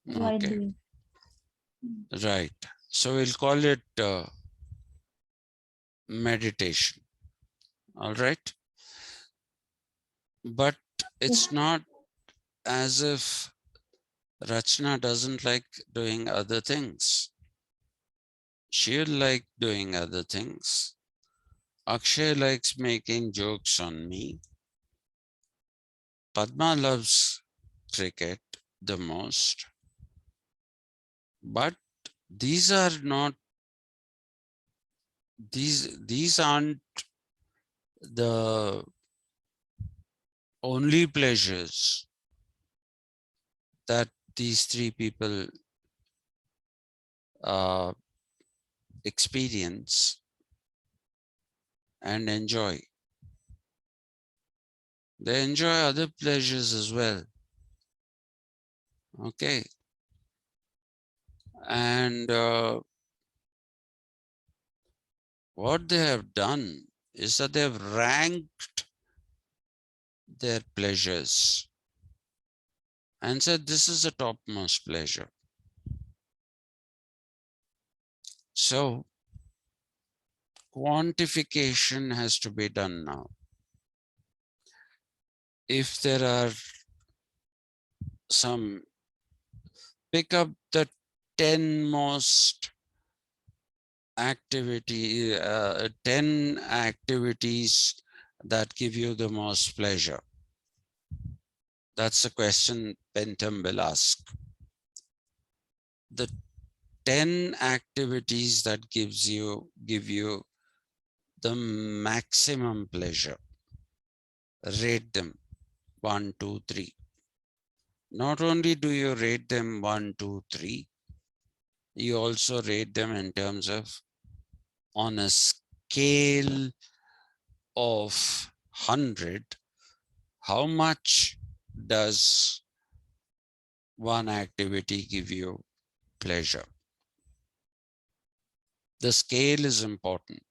While Okay, doing. right. So we'll call it meditation. All right. But it's not as if Rachna doesn't like doing other things. She'll like doing other things. Akshay likes making jokes on me. Padma loves cricket the most. But these are not these aren't the only pleasures that these three people uh, experience and enjoy. They enjoy other pleasures as well. Okay. And what they have done is that they have ranked their pleasures and said this is the topmost pleasure. So quantification has to be done now. If there are some, pick up the 10 most 10 activities that give you the most pleasure. That's the question Bentham will ask. The 10 activities that give you the maximum pleasure. Rate them 1, 2, 3. Not only do you rate them 1, 2, 3, you also rate them in terms of on a scale of 100, how much does one activity give you pleasure? The scale is important.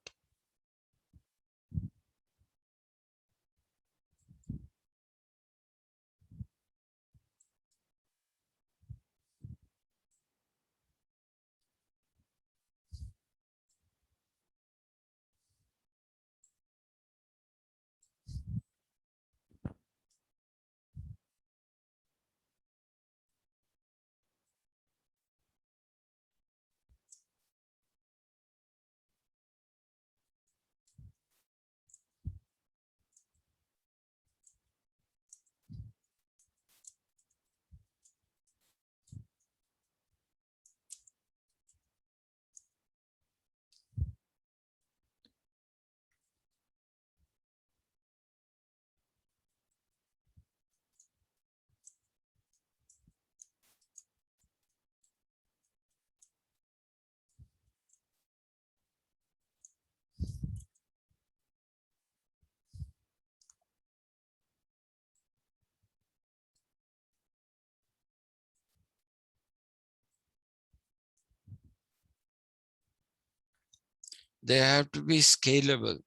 They have to be scalable.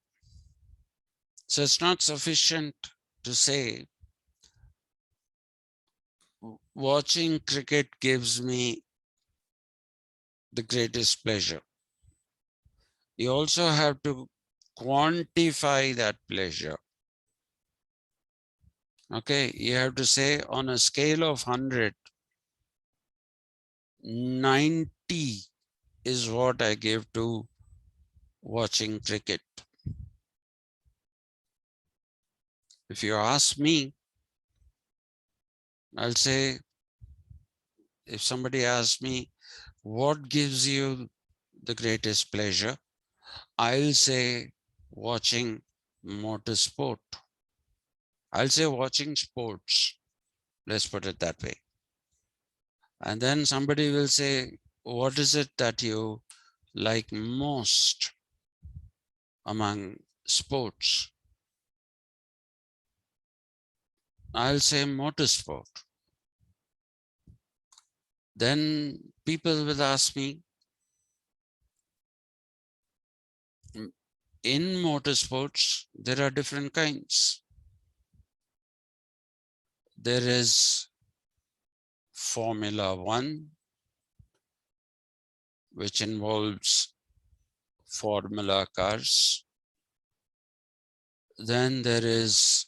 So it's not sufficient to say watching cricket gives me the greatest pleasure. You also have to quantify that pleasure. Okay, you have to say on a scale of 100, 90 is what I give to watching cricket. If you ask me, I'll say, if somebody asks me, what gives you the greatest pleasure? I'll say watching motorsport. I'll say watching sports. Let's put it that way. And then somebody will say, what is it that you like most among sports? I'll say motorsport. Then people will ask me, in motorsports, there are different kinds. there is Formula One, which involves formula cars. Then there is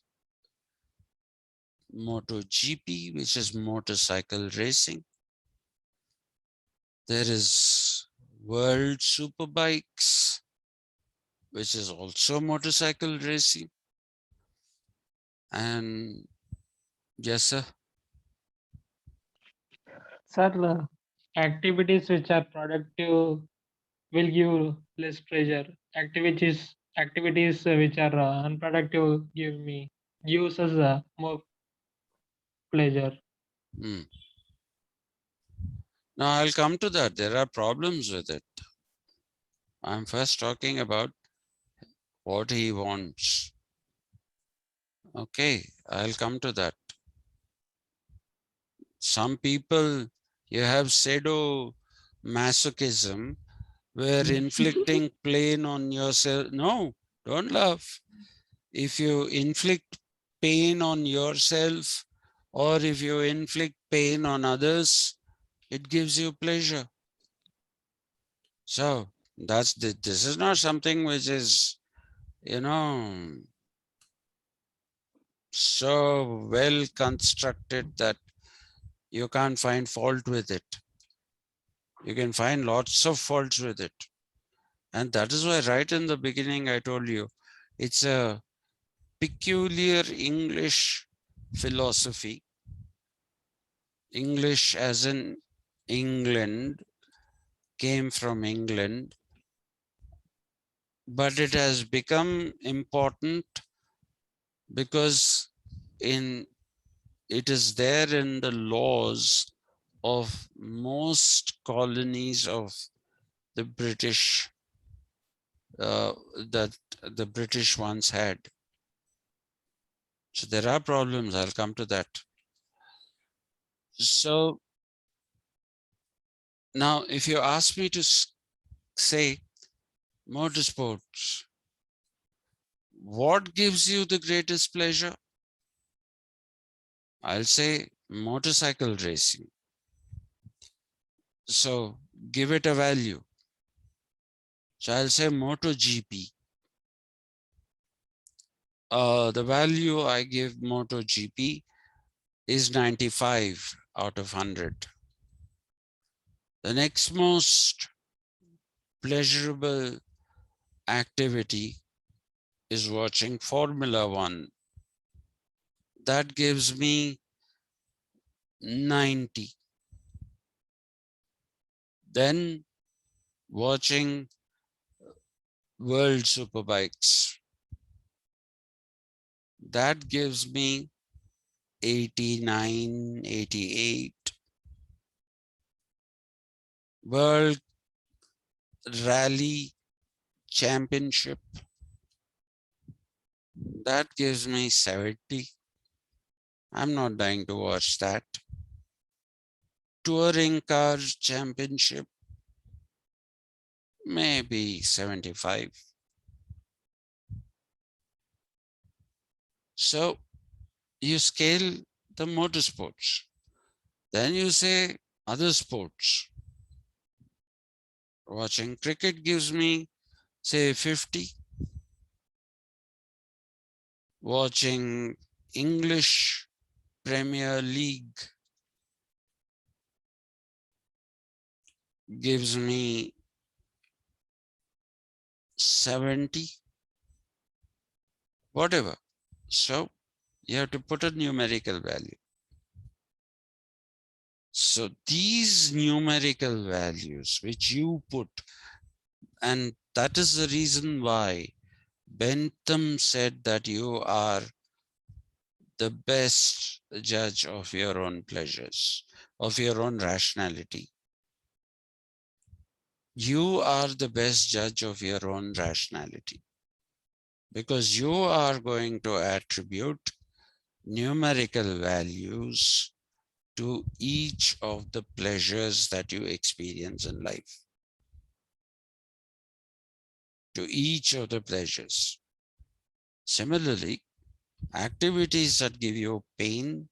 MotoGP, which is motorcycle racing. There is World Superbikes, which is also motorcycle racing. And yes, sir. Sir, activities which are productive will give less pleasure. Activities which are unproductive gives us more pleasure. Now I'll come to that. There are problems with it. I'm first talking about what he wants. Okay, I'll come to that. Some people, you have sadomasochism, where inflicting pain on yourself. No, don't laugh. If you inflict pain on yourself, or if you inflict pain on others, it gives you pleasure. So this is not something which is, so well constructed that you can't find fault with it. You can find lots of faults with it. And that is why right in the beginning, I told you, it's a peculiar English philosophy. English as in England, came from England, but it has become important because it is there in the laws of most colonies of the British that the British once had. So there are problems. I'll come to that. So now, if you ask me to say motorsports, what gives you the greatest pleasure? I'll say motorcycle racing. So give it a value. So I'll say MotoGP. The value I give MotoGP is 95 out of 100. The next most pleasurable activity is watching Formula One. That gives me 90. Then watching World Superbikes. That gives me 89, 88. World Rally Championship. That gives me 70. I'm not dying to watch that. Touring Car Championship. Maybe 75. So you scale the motorsports. Then you say other sports. Watching cricket gives me, say, 50. Watching English Premier League gives me 70. Whatever. So you have to put a numerical value. So these numerical values which you put, and that is the reason why Bentham said that you are the best judge of your own pleasures, of your own rationality. You are the best judge of your own rationality because you are going to attribute numerical values to each of the pleasures that you experience in life. To each of the pleasures. Similarly, activities that give you pain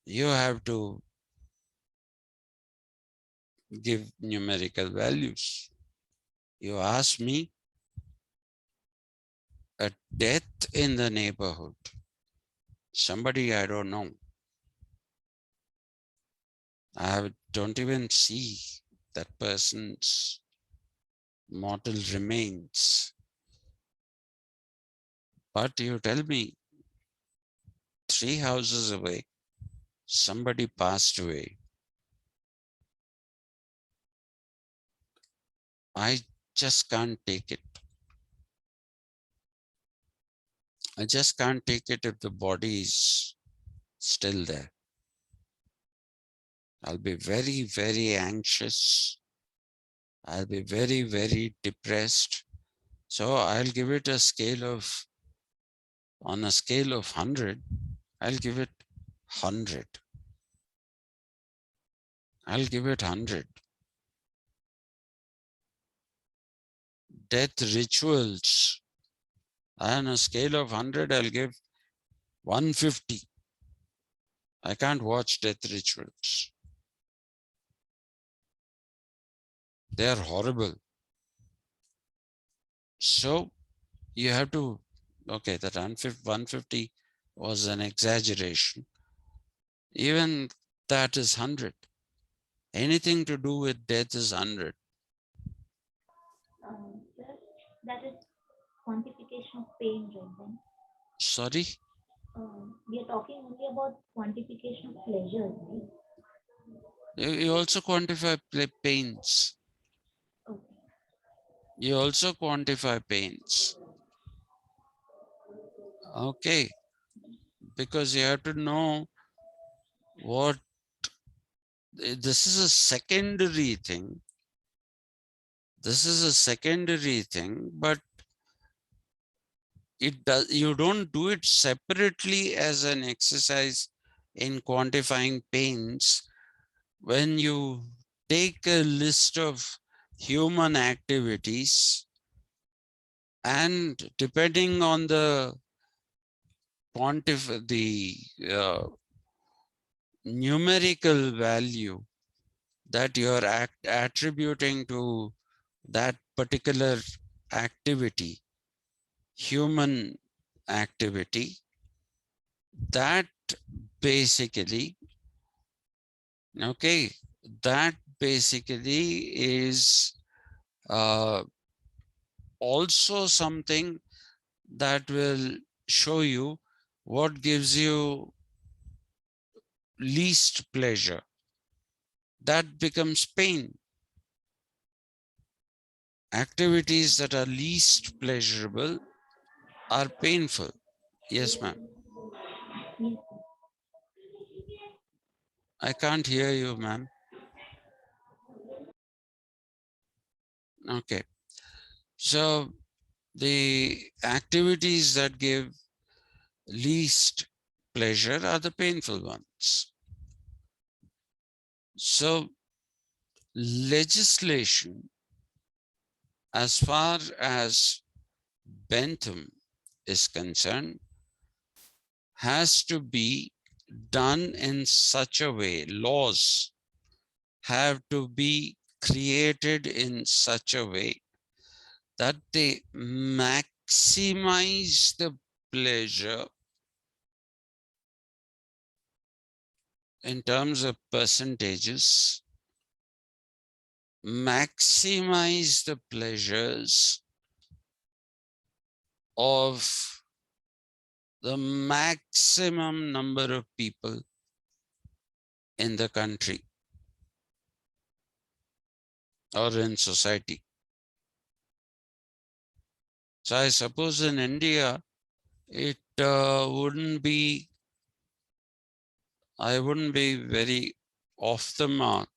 you have to give numerical values. You ask me a death in the neighborhood, somebody I don't know. Don't even see that person's mortal remains. But you tell me 3 houses away, somebody passed away. I just can't take it. I just can't take it if the body is still there. I'll be very, very anxious. I'll be very, very depressed. So I'll give it a scale of, on a scale of 100, I'll give it 100. I'll give it 100. Death rituals, on a scale of 100, I'll give 150. I can't watch death rituals. They are horrible. So you have to, okay, that 150 was an exaggeration. Even that is 100. Anything to do with death is 100. Sir, that is quantification of pain, right then? Sorry? We are talking only about quantification of pleasure, right? You also quantify pains. Okay. You also quantify pains. Okay. Because you have to know what, this is a secondary thing. This is a secondary thing, but it does, you don't do it separately as an exercise in quantifying pains. When you take a list of human activities, and depending on the numerical value that you're attributing to that particular activity, human activity, that basically, okay, that basically is also something that will show you what gives you least pleasure. That becomes pain. Activities that are least pleasurable are painful. Yes, ma'am. Yes. I can't hear you, ma'am. Okay. So the activities that give least pleasure are the painful ones. So legislation, as far as Bentham is concerned, has to be done in such a way, laws have to be created in such a way that they maximize the pleasure in terms of percentages, maximize the pleasures of the maximum number of people in the country or in society. So I suppose in India, it wouldn't be, I wouldn't be very off the mark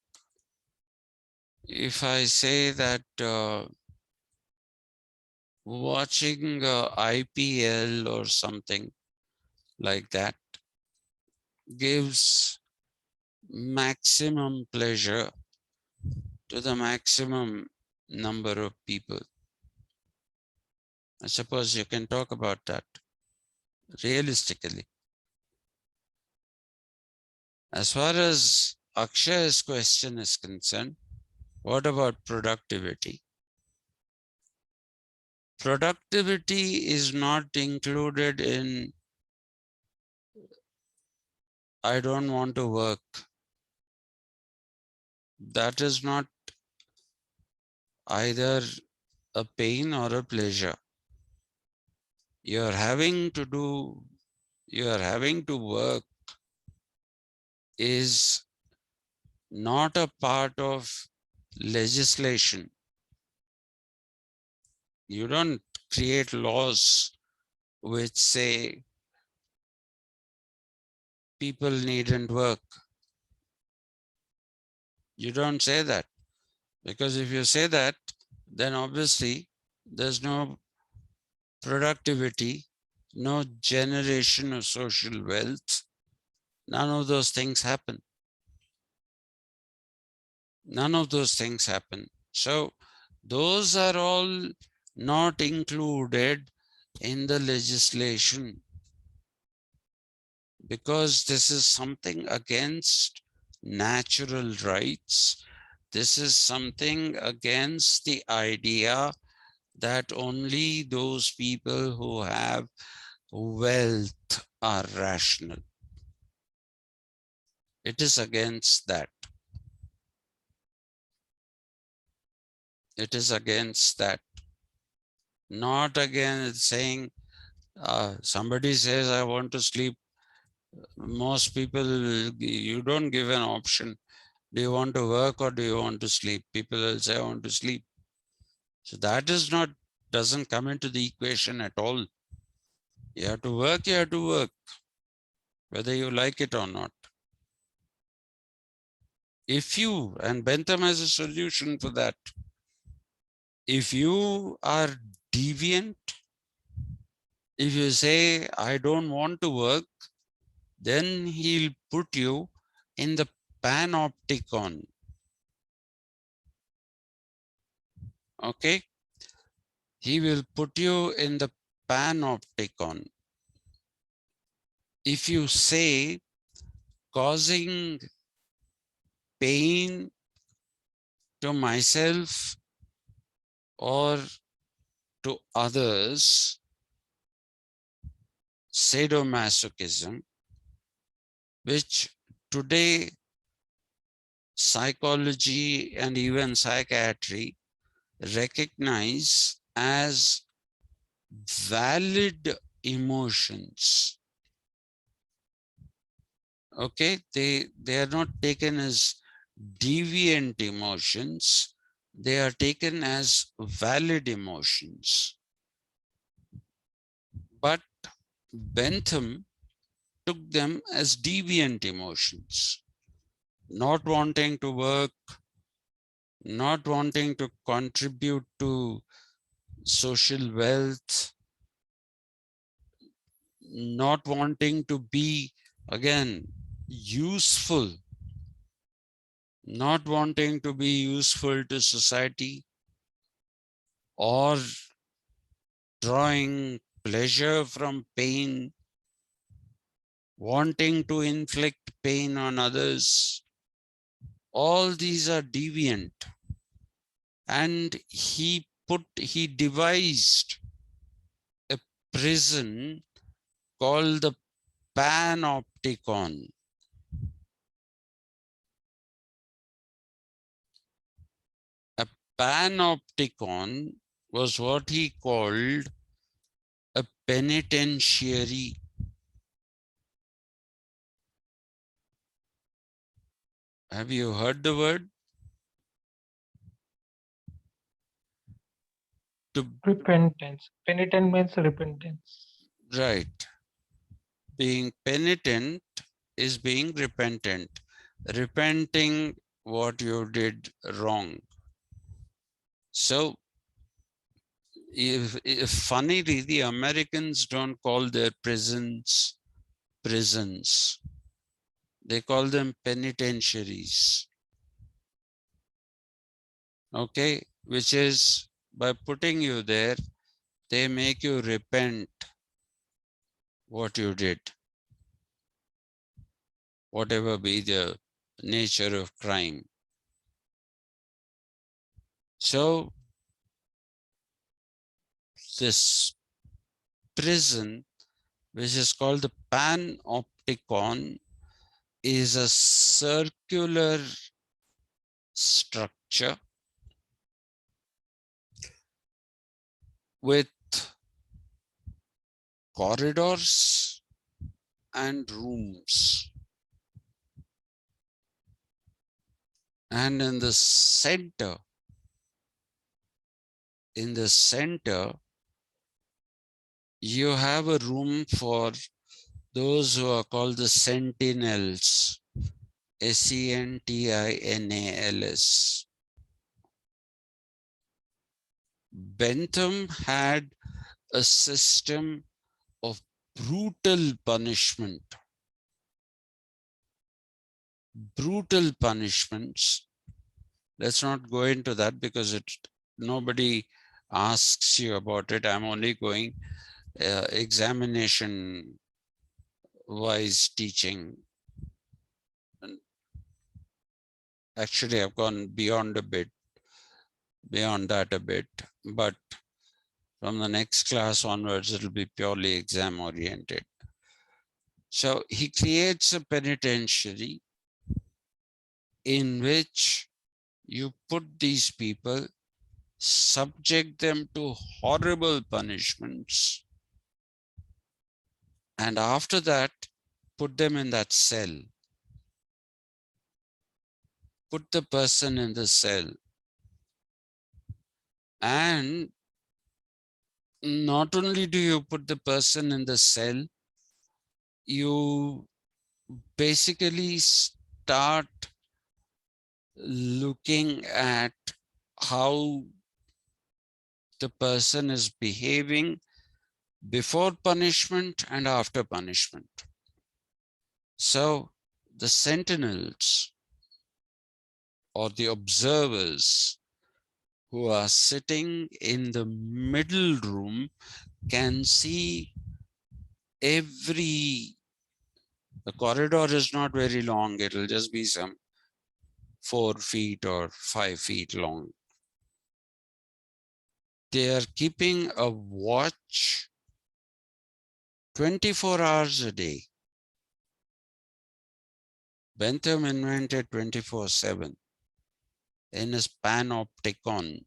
if I say that watching IPL or something like that gives maximum pleasure to the maximum number of people. I suppose you can talk about that realistically. As far as Akshay's question is concerned, what about productivity? Productivity is not included in I don't want to work. That is not either a pain or a pleasure. You're having to work is not a part of legislation. You don't create laws which say people needn't work. You don't say that, because if you say that, then obviously there's no productivity, no generation of social wealth. None of those things happen. None of those things happen. So those are all not included in the legislation, because this is something against natural rights. This is something against the idea that only those people who have wealth are rational. It is against that. It is against that. Not against saying, somebody says, I want to sleep. Most people, you don't give an option. Do you want to work or do you want to sleep? People will say, I want to sleep. So that is not, doesn't come into the equation at all. You have to work, whether you like it or not. If you, and Bentham has a solution for that. If you are deviant, if you say, I don't want to work, then he'll put you in the Panopticon. Okay? He will put you in the Panopticon. If you say causing pain to myself or to others, sadomasochism, which today psychology and even psychiatry recognize as valid emotions. Okay, they are not taken as deviant emotions, they are taken as valid emotions. But Bentham took them as deviant emotions. Not wanting to work, not wanting to contribute to social wealth, not wanting to be, again, useful, not wanting to be useful to society, or drawing pleasure from pain, wanting to inflict pain on others. All these are deviant. And he devised a prison called the Panopticon. A Panopticon was what he called a penitentiary. Have you heard the word? Repentance. Penitent means repentance. Right. Being penitent is being repentant. Repenting what you did wrong. So, if funnily, the Americans don't call their prisons prisons. They call them penitentiaries. Okay, which is, by putting you there, they make you repent what you did. whatever be the nature of crime. So this prison, which is called the Panopticon, is a circular structure with corridors and rooms. And in the center, you have a room for those who are called the sentinels, sentinals. Bentham had a system of brutal punishment. Brutal punishments. Let's not go into that because nobody asks you about it. I'm only going examination wise teaching. And actually, I've gone beyond that a bit, but from the next class onwards, it'll be purely exam oriented. So he creates a penitentiary in which you put these people, subject them to horrible punishments, and after that, put them in that cell. Put the person in the cell. And not only do you put the person in the cell, you basically start looking at how the person is behaving before punishment and after punishment. So the sentinels or the observers who are sitting in the middle room can see the corridor is not very long, it'll just be some 4 feet or 5 feet long. They are keeping a watch 24 hours a day. Bentham invented 24/7 in his Panopticon.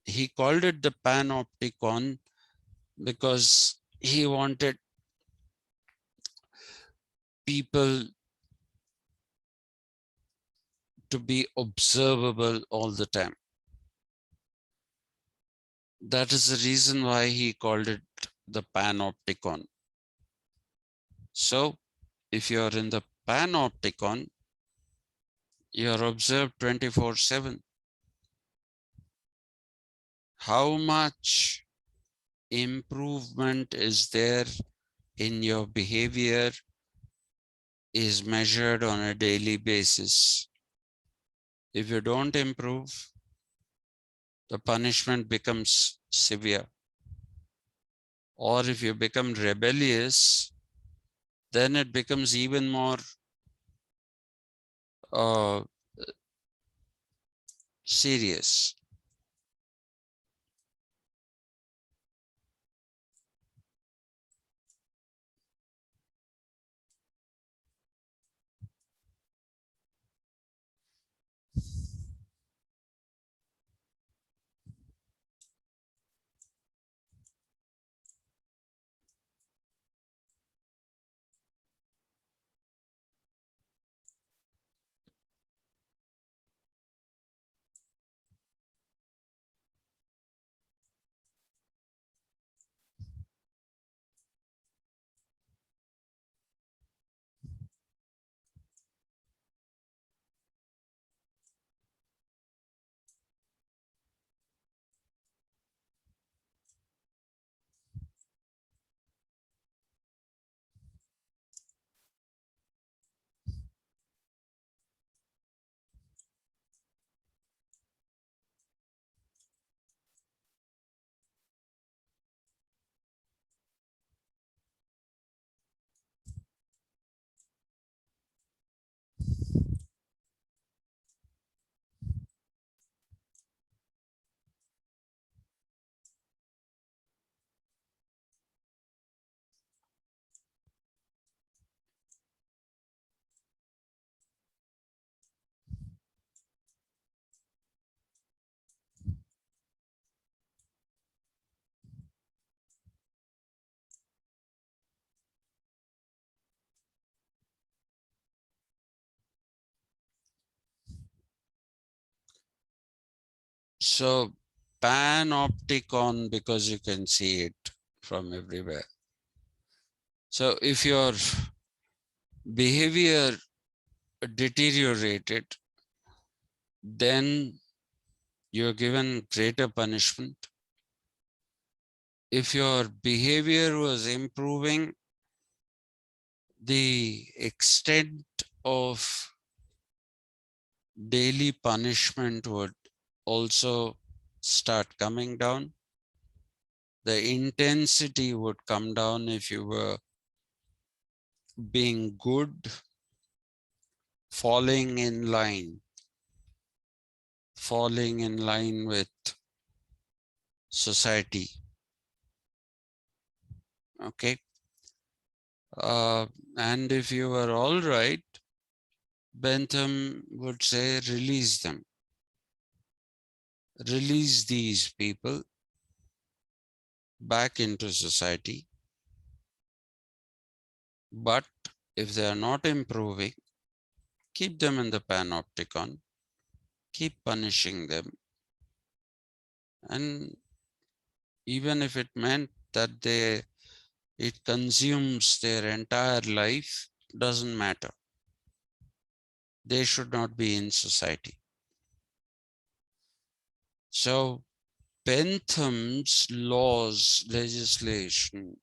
He called it the Panopticon because he wanted people to be observable all the time. That is the reason why he called it the Panopticon. So if you're in the Panopticon, you're observed 24/7. How much improvement is there in your behavior is measured on a daily basis. If you don't improve, the punishment becomes severe. Or if you become rebellious, then it becomes even more serious. So Panopticon, because you can see it from everywhere. So if your behavior deteriorated, then you're given greater punishment. If your behavior was improving, the extent of daily punishment would also start coming down. The intensity would come down if you were being good, falling in line with society. Okay. And if you were all right, Bentham would say, release them. Release these people back into society. But if they are not improving, keep them in the Panopticon, keep punishing them. And even if it meant that it consumes their entire life, doesn't matter. They should not be in society. So Bentham's laws, legislation,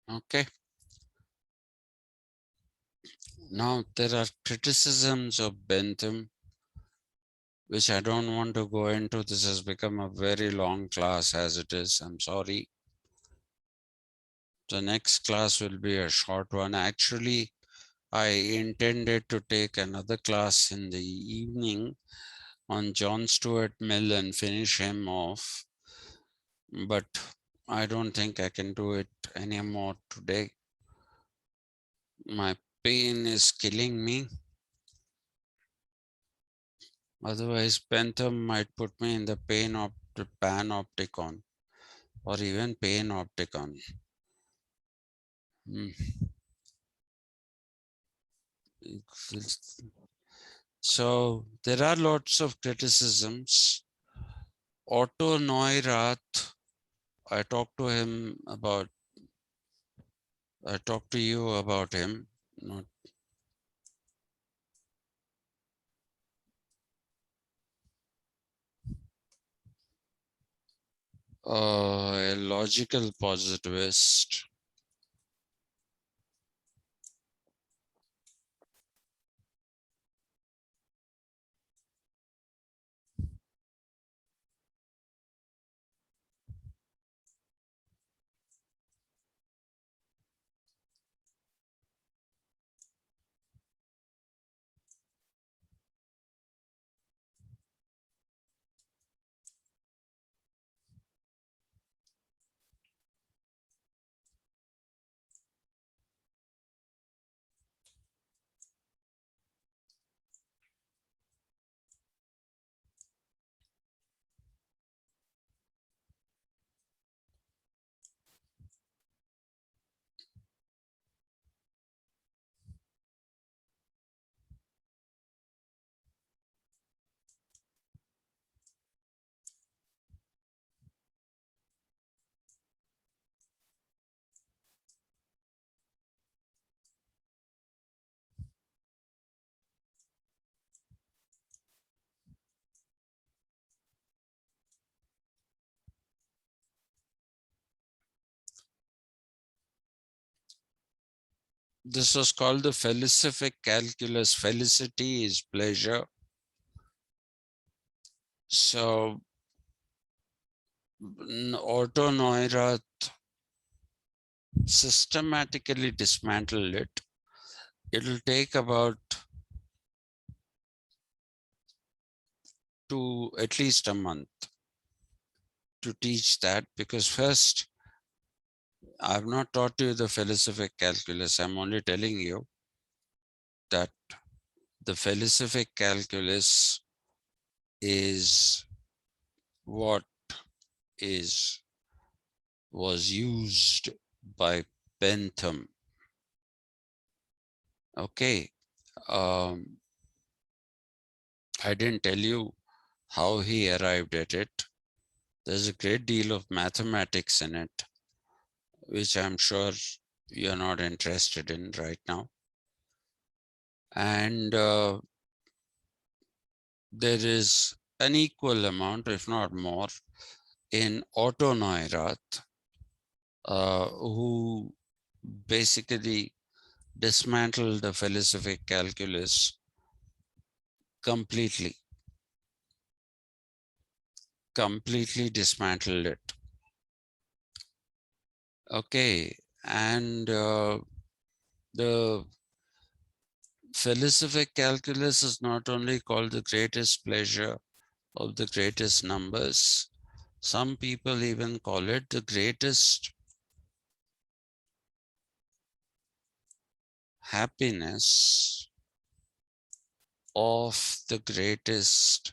okay. Now there are criticisms of Bentham, which I don't want to go into. This has become a very long class as it is. I'm sorry. The next class will be a short one. Actually, I intended to take another class in the evening on John Stuart Mill and finish him off, but I don't think I can do it anymore today. My pain is killing me. Otherwise, Bentham might put me in the pain of the Panopticon or even Panopticon. So there are lots of criticisms. Otto Neurath, I talked to him about I talked to you about him, not a logical positivist. This was called the Felicific Calculus. Felicity is pleasure. So Otto Neurath systematically dismantled it. It'll take about at least a month to teach that, because first, I've not taught you the Felicific Calculus. I'm only telling you that the Felicific Calculus is what was used by Bentham. Okay. I didn't tell you how he arrived at it. There's a great deal of mathematics in it, which I'm sure you're not interested in right now. And there is an equal amount, if not more, in Otto Neurath, who basically dismantled the Felicific Calculus completely dismantled it. Okay, and the Felicific Calculus is not only called the greatest pleasure of the greatest numbers, some people even call it the greatest happiness of the greatest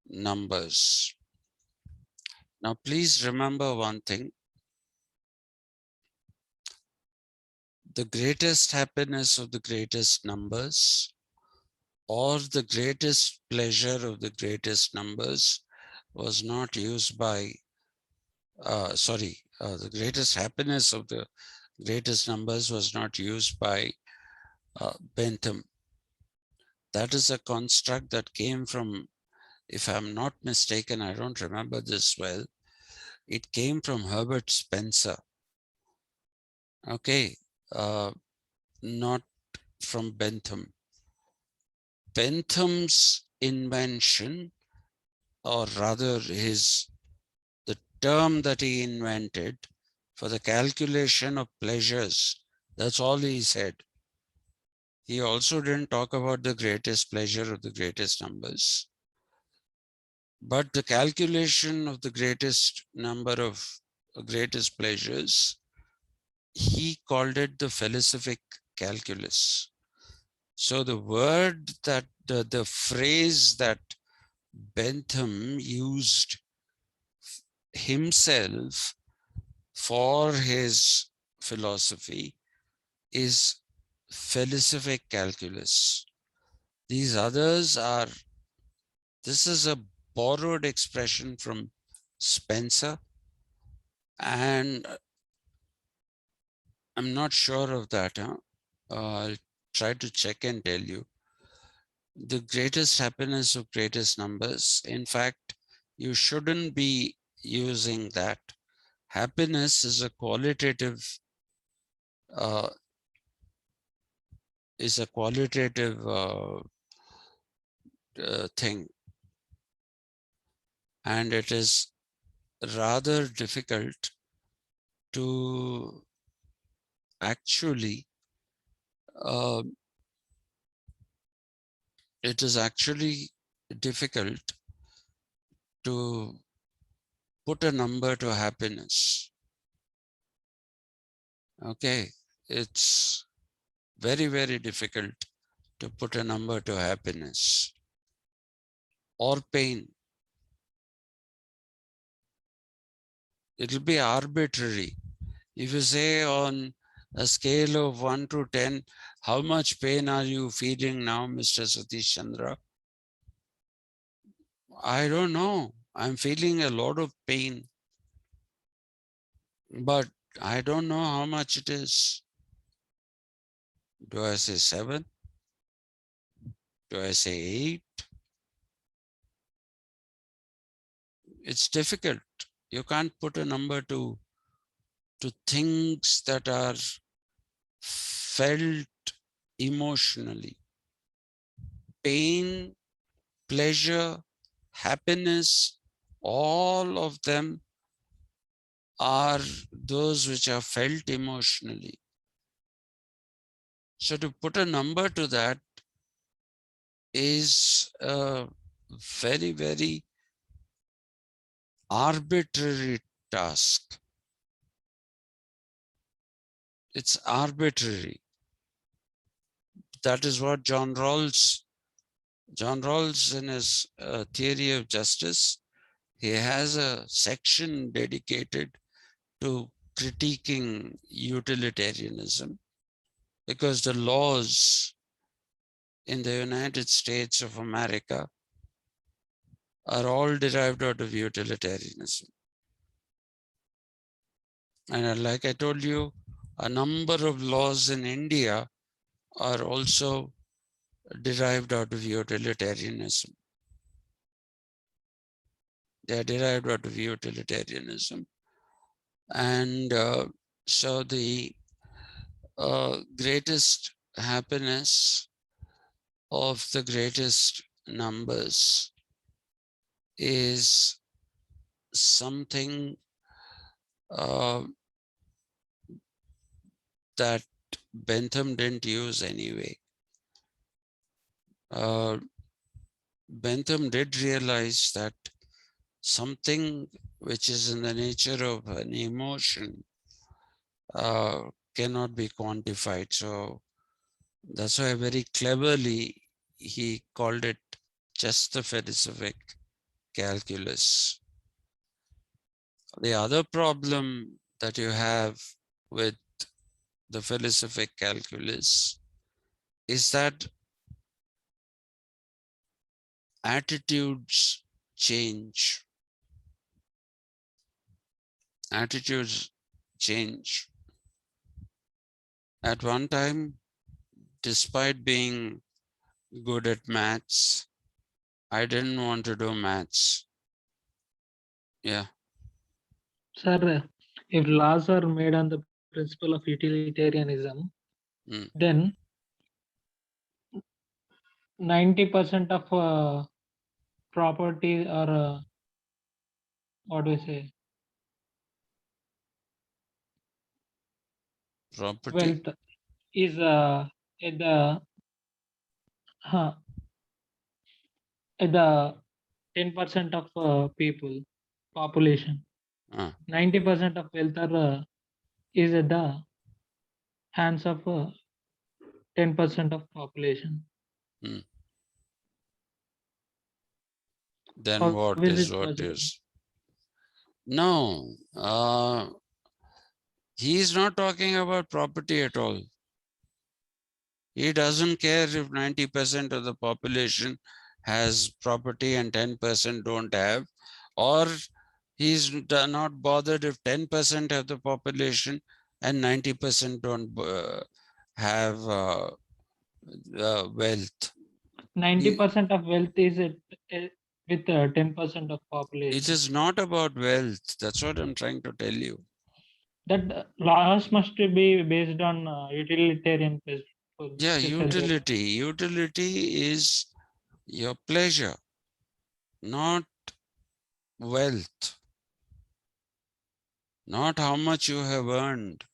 numbers. Now, please remember one thing. The greatest happiness of the greatest numbers, or the greatest pleasure of the greatest numbers, was not used by, the greatest happiness of the greatest numbers was not used by Bentham. That is a construct that came from, if I'm not mistaken, I don't remember this well, it came from Herbert Spencer. Okay, not from Bentham. Bentham's invention, or rather the term that he invented for the calculation of pleasures, that's all he said. He also didn't talk about the greatest pleasure of the greatest numbers. But the calculation of the greatest number of greatest pleasures, he called it the Felicific Calculus. So the word that, the phrase that Bentham used himself for his philosophy is Felicific Calculus. These others are, this is a borrowed expression from Spencer, And I'm not sure of that. I'll try to check and tell you. The greatest happiness of greatest numbers. In fact, you shouldn't be using that. Happiness is a qualitative uh, thing, and it is rather difficult to actually uh, it is actually difficult to put a number to happiness. Okay, it's very, very difficult to put a number to happiness or pain. It'll be arbitrary. If you say on a scale of 1 to 10, how much pain are you feeling now, Mr. Satish Chandra? I don't know. I'm feeling a lot of pain, but I don't know how much it is. Do I say 7? Do I say 8? It's difficult. You can't put a number to things that are felt emotionally. Pain, pleasure, happiness, all of them are those which are felt emotionally. So to put a number to that is a very, very arbitrary task. It's arbitrary. That is what John Rawls in his theory of justice, he has a section dedicated to critiquing utilitarianism, because the laws in the United States of America are all derived out of utilitarianism. And like I told you, a number of laws in India are also derived out of utilitarianism. They are derived out of utilitarianism. And so the greatest happiness of the greatest numbers is something that Bentham didn't use anyway. Bentham did realize that something which is in the nature of an emotion cannot be quantified. So that's why very cleverly he called it just the Felicific Calculus. The other problem that you have with the Felicific Calculus is that attitudes change. Attitudes change. At one time, despite being good at maths, I didn't want to do maths. Yeah. Sir, if laws are made on the principle of utilitarianism, then 90% of property or what do we say? Property? Wealth is at the 10% of people population. 90% of wealth is at the hands of 10% of population. Then what is what possible? is? No, he is not talking about property at all. He doesn't care if 90% of the population has property and 10% don't have, or He's not bothered if 10% of the population and 90% don't have wealth. 90% of wealth is with 10% of It population. is not about wealth. That's what I'm trying to tell you. That laws must be based on utilitarian principles. Yeah, Yes, sir. utility. Utility is your pleasure, not wealth, not how much you have earned.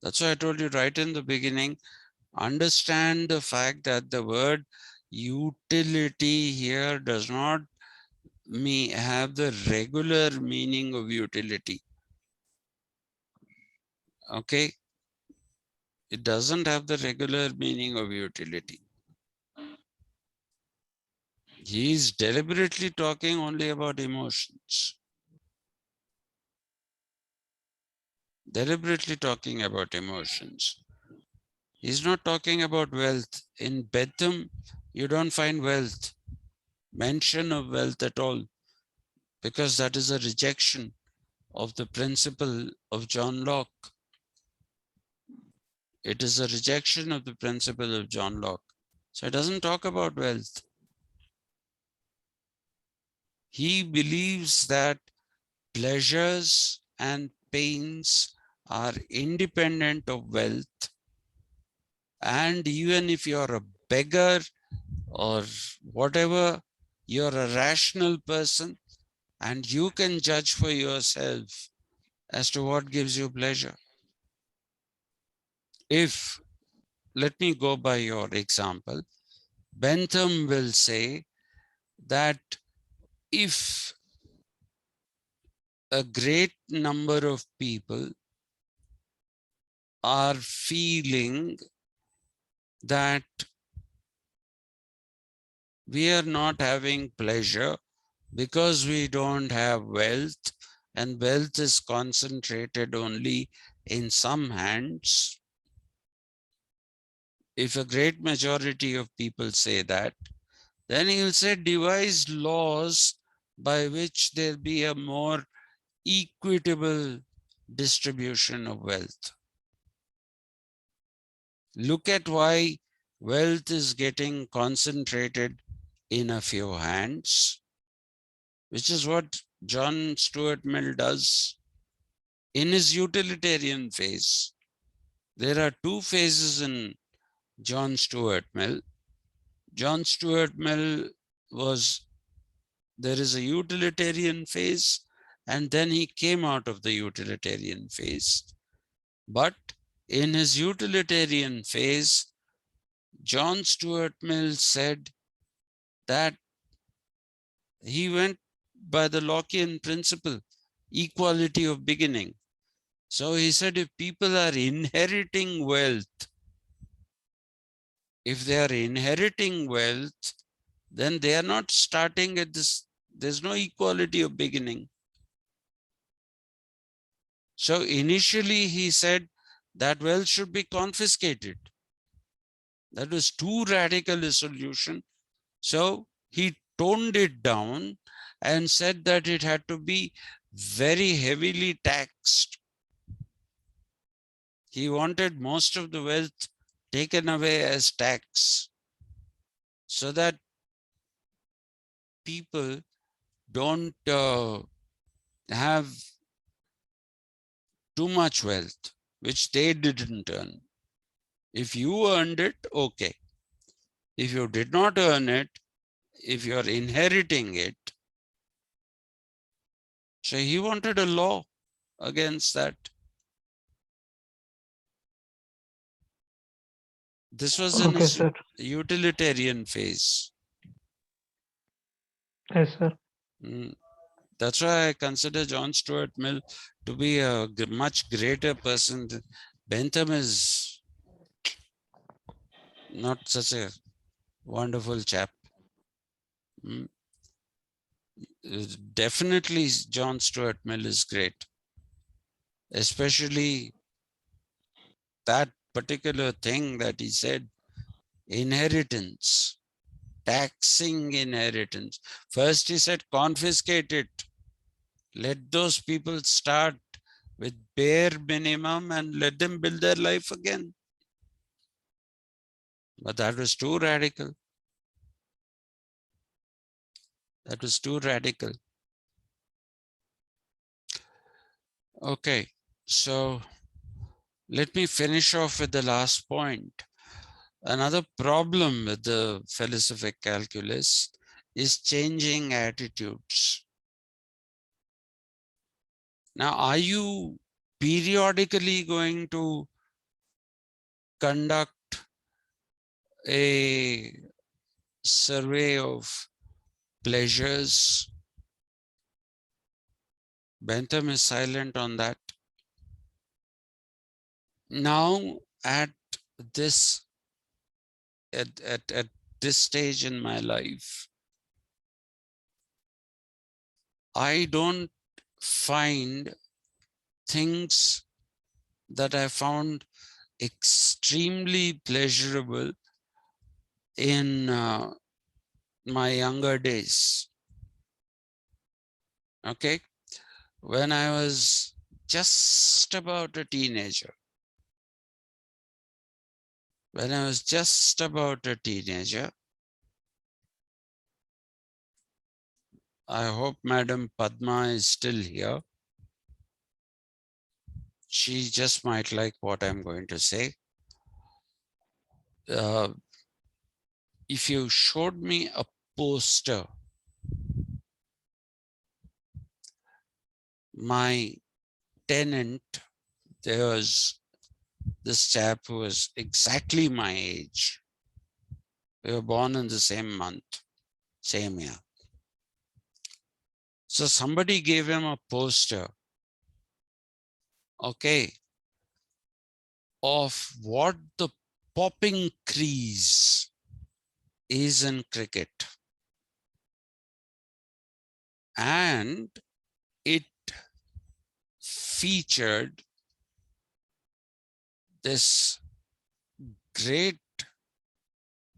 That's why I told you right in the beginning, understand the fact that the word utility here does not have the regular meaning of utility. Okay? It doesn't have the regular meaning of utility. He is deliberately talking only about emotions. Deliberately talking about emotions. He's not talking about wealth. In Bentham, you don't find wealth, mention of wealth at all, because that is a rejection of the principle of John Locke. It is a rejection of the principle of John Locke. So it doesn't talk about wealth. He believes that pleasures and pains are independent of wealth. And even if you're a beggar or whatever, you're a rational person and you can judge for yourself as to what gives you pleasure. If, let me go by your example, Bentham will say that if a great number of people are feeling that we are not having pleasure because we don't have wealth, and wealth is concentrated only in some hands. If a great majority of people say that, then he will say devise laws by which there'll be a more equitable distribution of wealth. Look at why wealth is getting concentrated in a few hands, which is what John Stuart Mill does in his utilitarian phase. There are two phases in John Stuart Mill. John Stuart Mill there is a utilitarian phase, and then he came out of the utilitarian phase. But in his utilitarian phase, John Stuart Mill said that he went by the Lockean principle, equality of beginning. So he said if people are inheriting wealth, if they are inheriting wealth, then they are not starting at this, there's no equality of beginning. So initially he said that wealth should be confiscated. That was too radical a solution. So he toned it down and said that it had to be very heavily taxed. He wanted most of the wealth taken away as tax so that people don't have too much wealth, which they didn't earn. If you earned it, okay. If you did not earn it, if you're inheriting it, so he wanted a law against that. This was in Okay, his sir. utilitarian phase. Yes, sir. That's why I consider John Stuart Mill to be a much greater person. Bentham is not such a wonderful chap. Definitely John Stuart Mill is great, especially that particular thing that he said, inheritance, taxing inheritance. First he said confiscate it. Let those people start with bare minimum and let them build their life again. But that was too radical. That was too radical. Okay, so let me finish off with the last point. Another problem with the Felicific Calculus is changing attitudes. Now, are you periodically going to conduct a survey of pleasures? Bentham is silent on that. Now, at this at this stage in my life, I don't find things that I found extremely pleasurable in my younger days. Okay, when I was just about a teenager. When I was just about a teenager, I hope Madam Padma is still here. She just might like what I'm going to say. If you showed me a poster, my tenant, there was this chap who was exactly my age. We were born in the same month, same year. So somebody gave him a poster, okay, of what the popping crease is in cricket. And it featured this great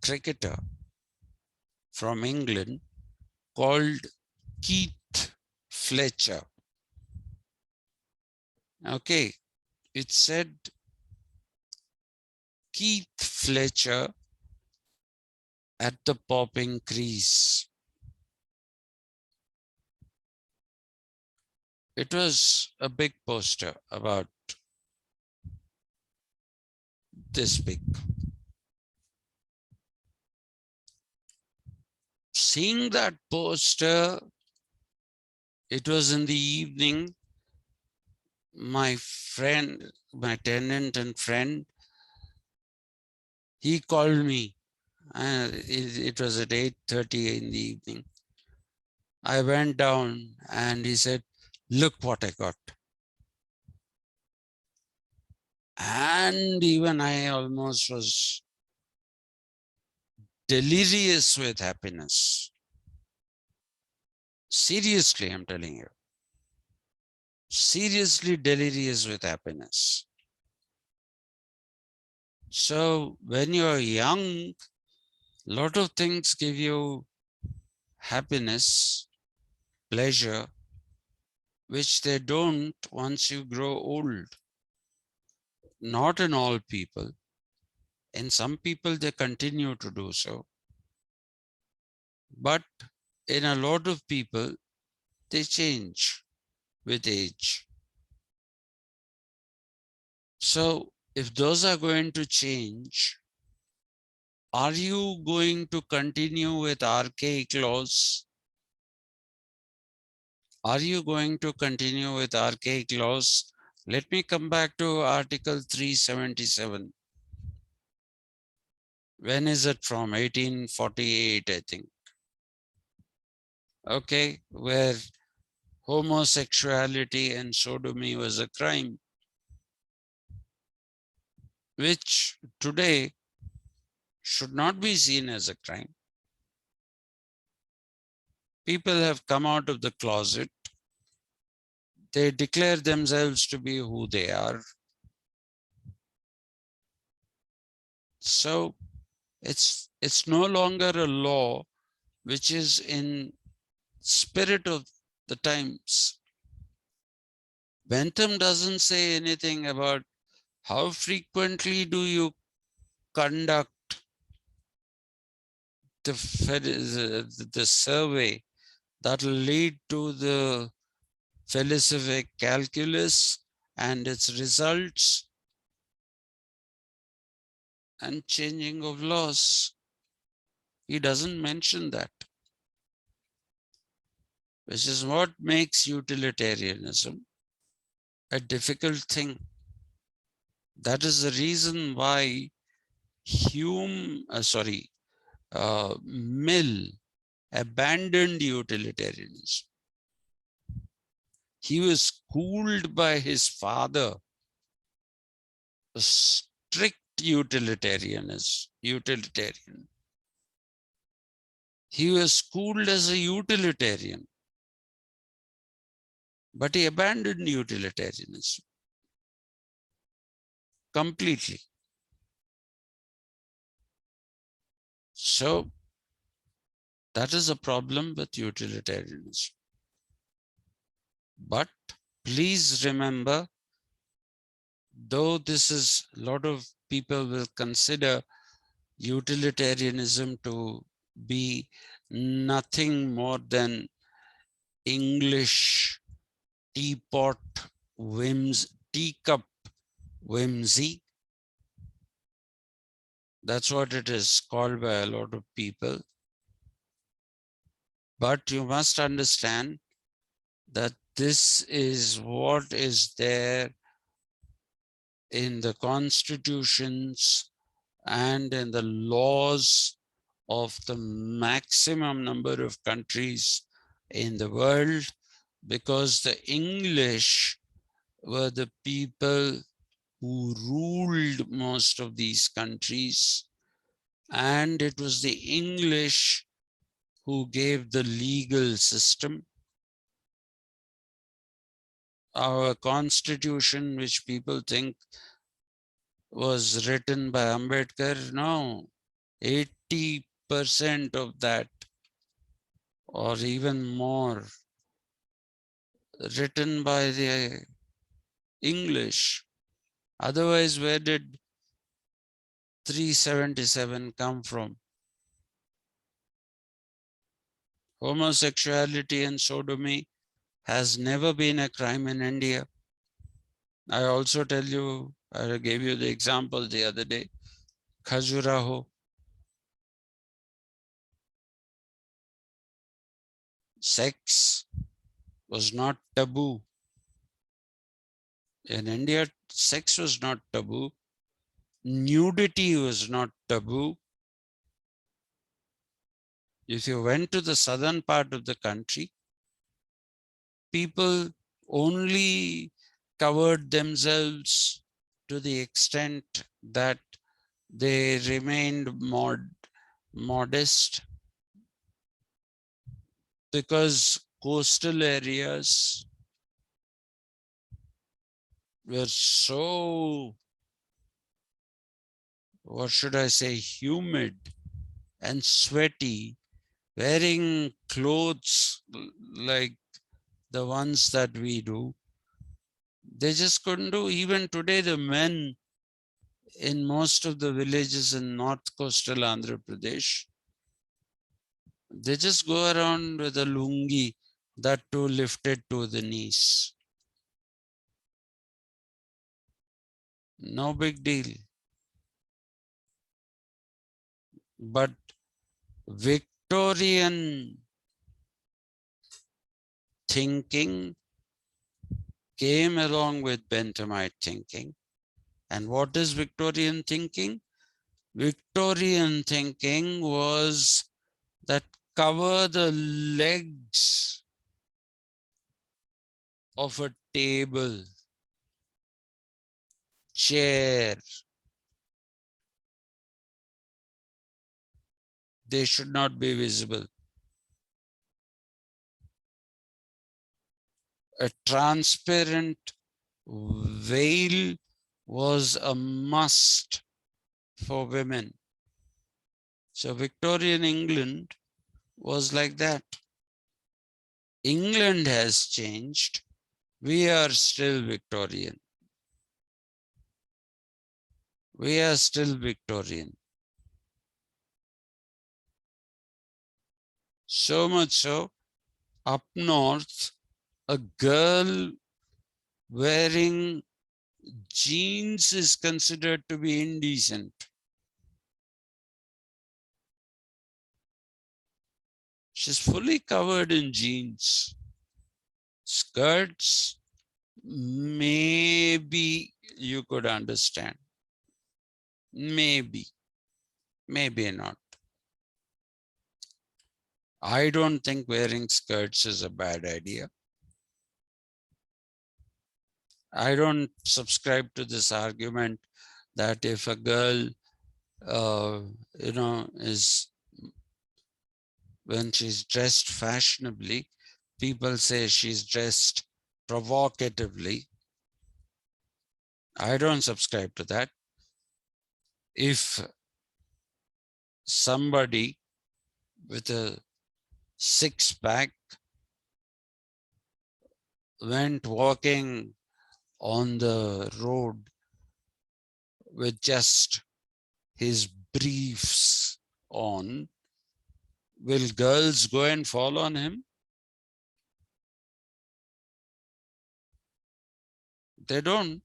cricketer from England called Keith Fletcher. Okay, it said Keith Fletcher at the popping crease. It was a big poster about this big. Seeing that poster, it was in the evening. My friend, my tenant and friend, he called me. It was at 8:30 in the evening. I went down and he said, look what I got. And even I almost was delirious with happiness. Seriously, I'm telling you. Seriously delirious with happiness. So when you're young, a lot of things give you happiness, pleasure, which they don't once you grow old. Not in all people. In some people, they continue to do so. But in a lot of people, they change with age. So if those are going to change, are you going to continue with archaic laws? Are you going to continue with archaic laws? Let me come back to Article 377. When is it from? 1848, I think. Okay, where homosexuality and sodomy was a crime, which today should not be seen as a crime. People have come out of the closet. They declare themselves to be who they are. So it's no longer a law which is in spirit of the times. Bentham doesn't say anything about how frequently do you conduct the survey that will lead to the Felicific Calculus and its results and changing of laws. He doesn't mention that, which is what makes utilitarianism a difficult thing. That is the reason why Mill abandoned utilitarianism. He was schooled by his father, a strict utilitarian. He was schooled as a utilitarian, but he abandoned utilitarianism completely. So that is a problem with utilitarianism. But please remember, though this is a lot of people will consider utilitarianism to be nothing more than English teapot teacup whimsy. That's what it is called by a lot of people. But you must understand that this is what is there in the constitutions and in the laws of the maximum number of countries in the world, because the English were the people who ruled most of these countries, and it was the English who gave the legal system. Our constitution, which people think was written by Ambedkar, no, 80% of that or even more written by the English. Otherwise, where did 377 come from? Homosexuality and sodomy has never been a crime in India. I also tell you, I gave you the example the other day, Khajuraho. Sex was not taboo. In India, sex was not taboo. Nudity was not taboo. If you went to the southern part of the country, people only covered themselves to the extent that they remained modest, because coastal areas were so, what should I say, humid and sweaty. Wearing clothes like the ones that we do, they just couldn't do. Even today, the men in most of the villages in north coastal Andhra Pradesh, they just go around with a lungi, that too lifted to the knees. No big deal. But Victorian thinking came along with Benthamite thinking. And what is Victorian thinking? Victorian thinking was that cover the legs of a table, chair. They should not be visible. A transparent veil was a must for women. So Victorian England was like that. England has changed. we are still Victorian. We are still Victorian. So much so, up north, a girl wearing jeans is considered to be indecent. She's fully covered in jeans. Skirts, maybe you could understand. Maybe, maybe not. I don't think wearing skirts is a bad idea. I don't subscribe to this argument that if a girl, is, when she's dressed fashionably, people say she's dressed provocatively. I don't subscribe to that. If somebody with a six-pack went walking on the road with just his briefs on, will girls go and fall on him? They don't.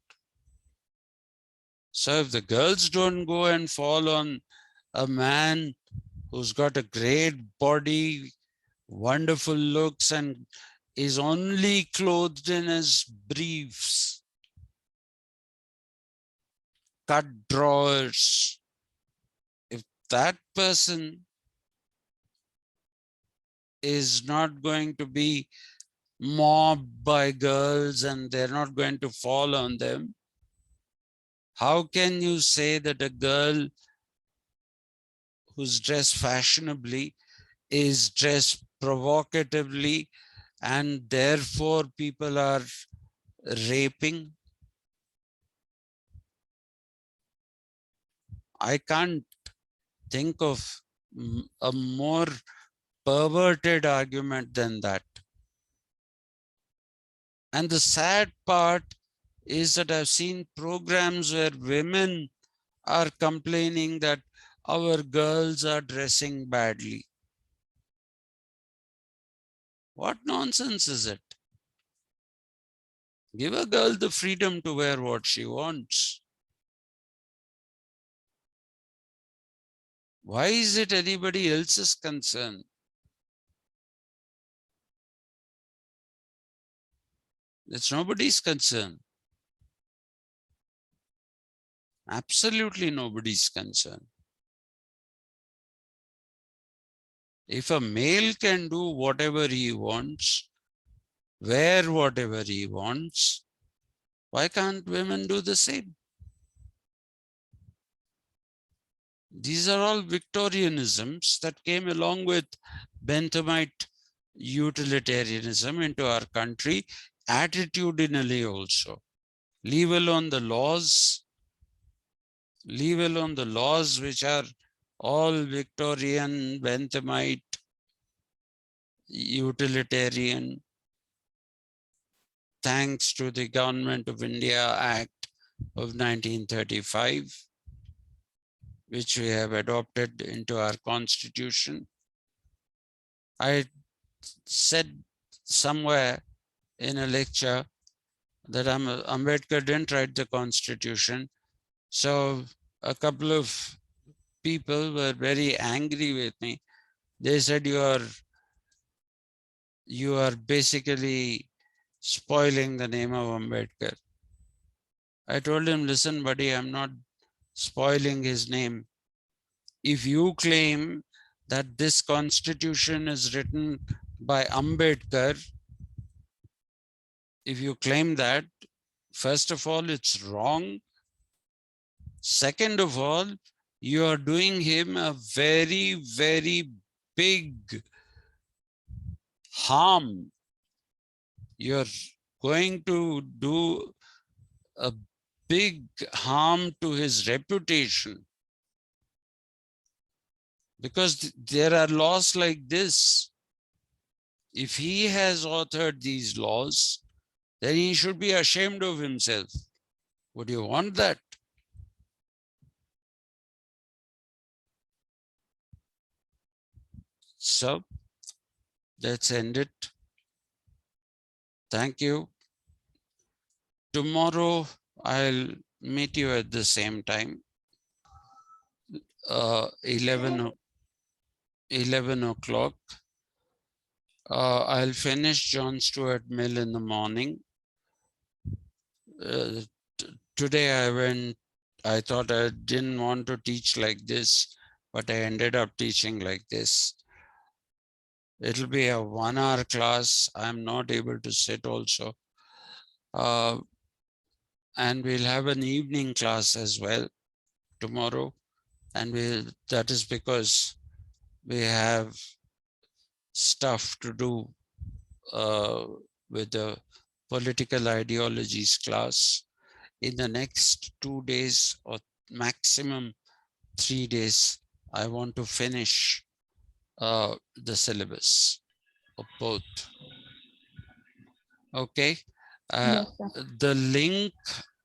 So if the girls don't go and fall on a man who's got a great body, wonderful looks, and is only clothed in his briefs, cut drawers, if that person is not going to be mobbed by girls and they're not going to fall on them, how can you say that a girl who's dressed fashionably is dressed provocatively and therefore people are raping? I can't think of a more perverted argument than that. And the sad part is that I've seen programs where women are complaining that our girls are dressing badly. What nonsense is it? Give a girl the freedom to wear what she wants. Why is it anybody else's concern? It's nobody's concern. Absolutely nobody's concern. If a male can do whatever he wants, wear whatever he wants, why can't women do the same? These are all Victorianisms that came along with Benthamite utilitarianism into our country, attitudinally also. Leave alone the laws, which are all Victorian, Benthamite, utilitarian, thanks to the Government of India Act of 1935, which we have adopted into our constitution. I said somewhere in a lecture that Ambedkar didn't write the constitution. So a couple of people were very angry with me. They said, you are basically spoiling the name of Ambedkar. I told him, listen, buddy, I'm not spoiling his name. If you claim that this constitution is written by Ambedkar, if you claim that, first of all, it's wrong. Second of all, you are doing him a very, very big harm. You're going to do a big harm to his reputation. Because there are laws like this. If he has authored these laws, then he should be ashamed of himself. Would you want that? So let's end it. Thank you. Tomorrow I'll meet you at the same time. 11 o'clock. I'll finish John Stuart Mill in the morning. Today I thought I didn't want to teach like this, but I ended up teaching like this. It'll be a 1 hour class. I'm not able to sit also. And we'll have an evening class as well tomorrow. And that is because we have stuff to do with the political ideologies class. In the next 2 days or maximum 3 days, I want to finish the syllabus of both. Okay. Yes, sir. The link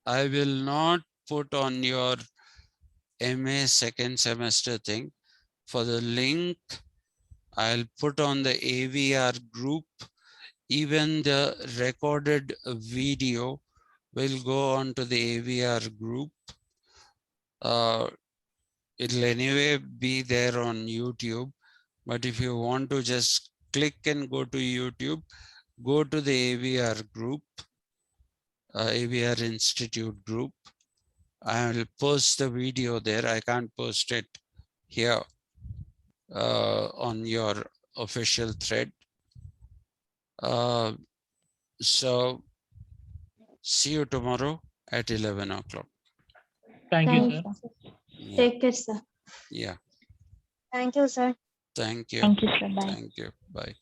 I will not put on your MA second semester thing. For the link, I'll put on the AVR group. Even the recorded video will go on to the AVR group. It'll anyway be there on YouTube. But if you want to just click and go to YouTube, go to the AVR group, AVR Institute group. I will post the video there. I can't post it here on your official thread. So see you tomorrow at 11 o'clock. Thank you, Thanks, sir. sir. Yeah. Take care, sir. Yeah. Thank you, sir. Thank you. Thank you, sir. Bye. Thank you. Bye.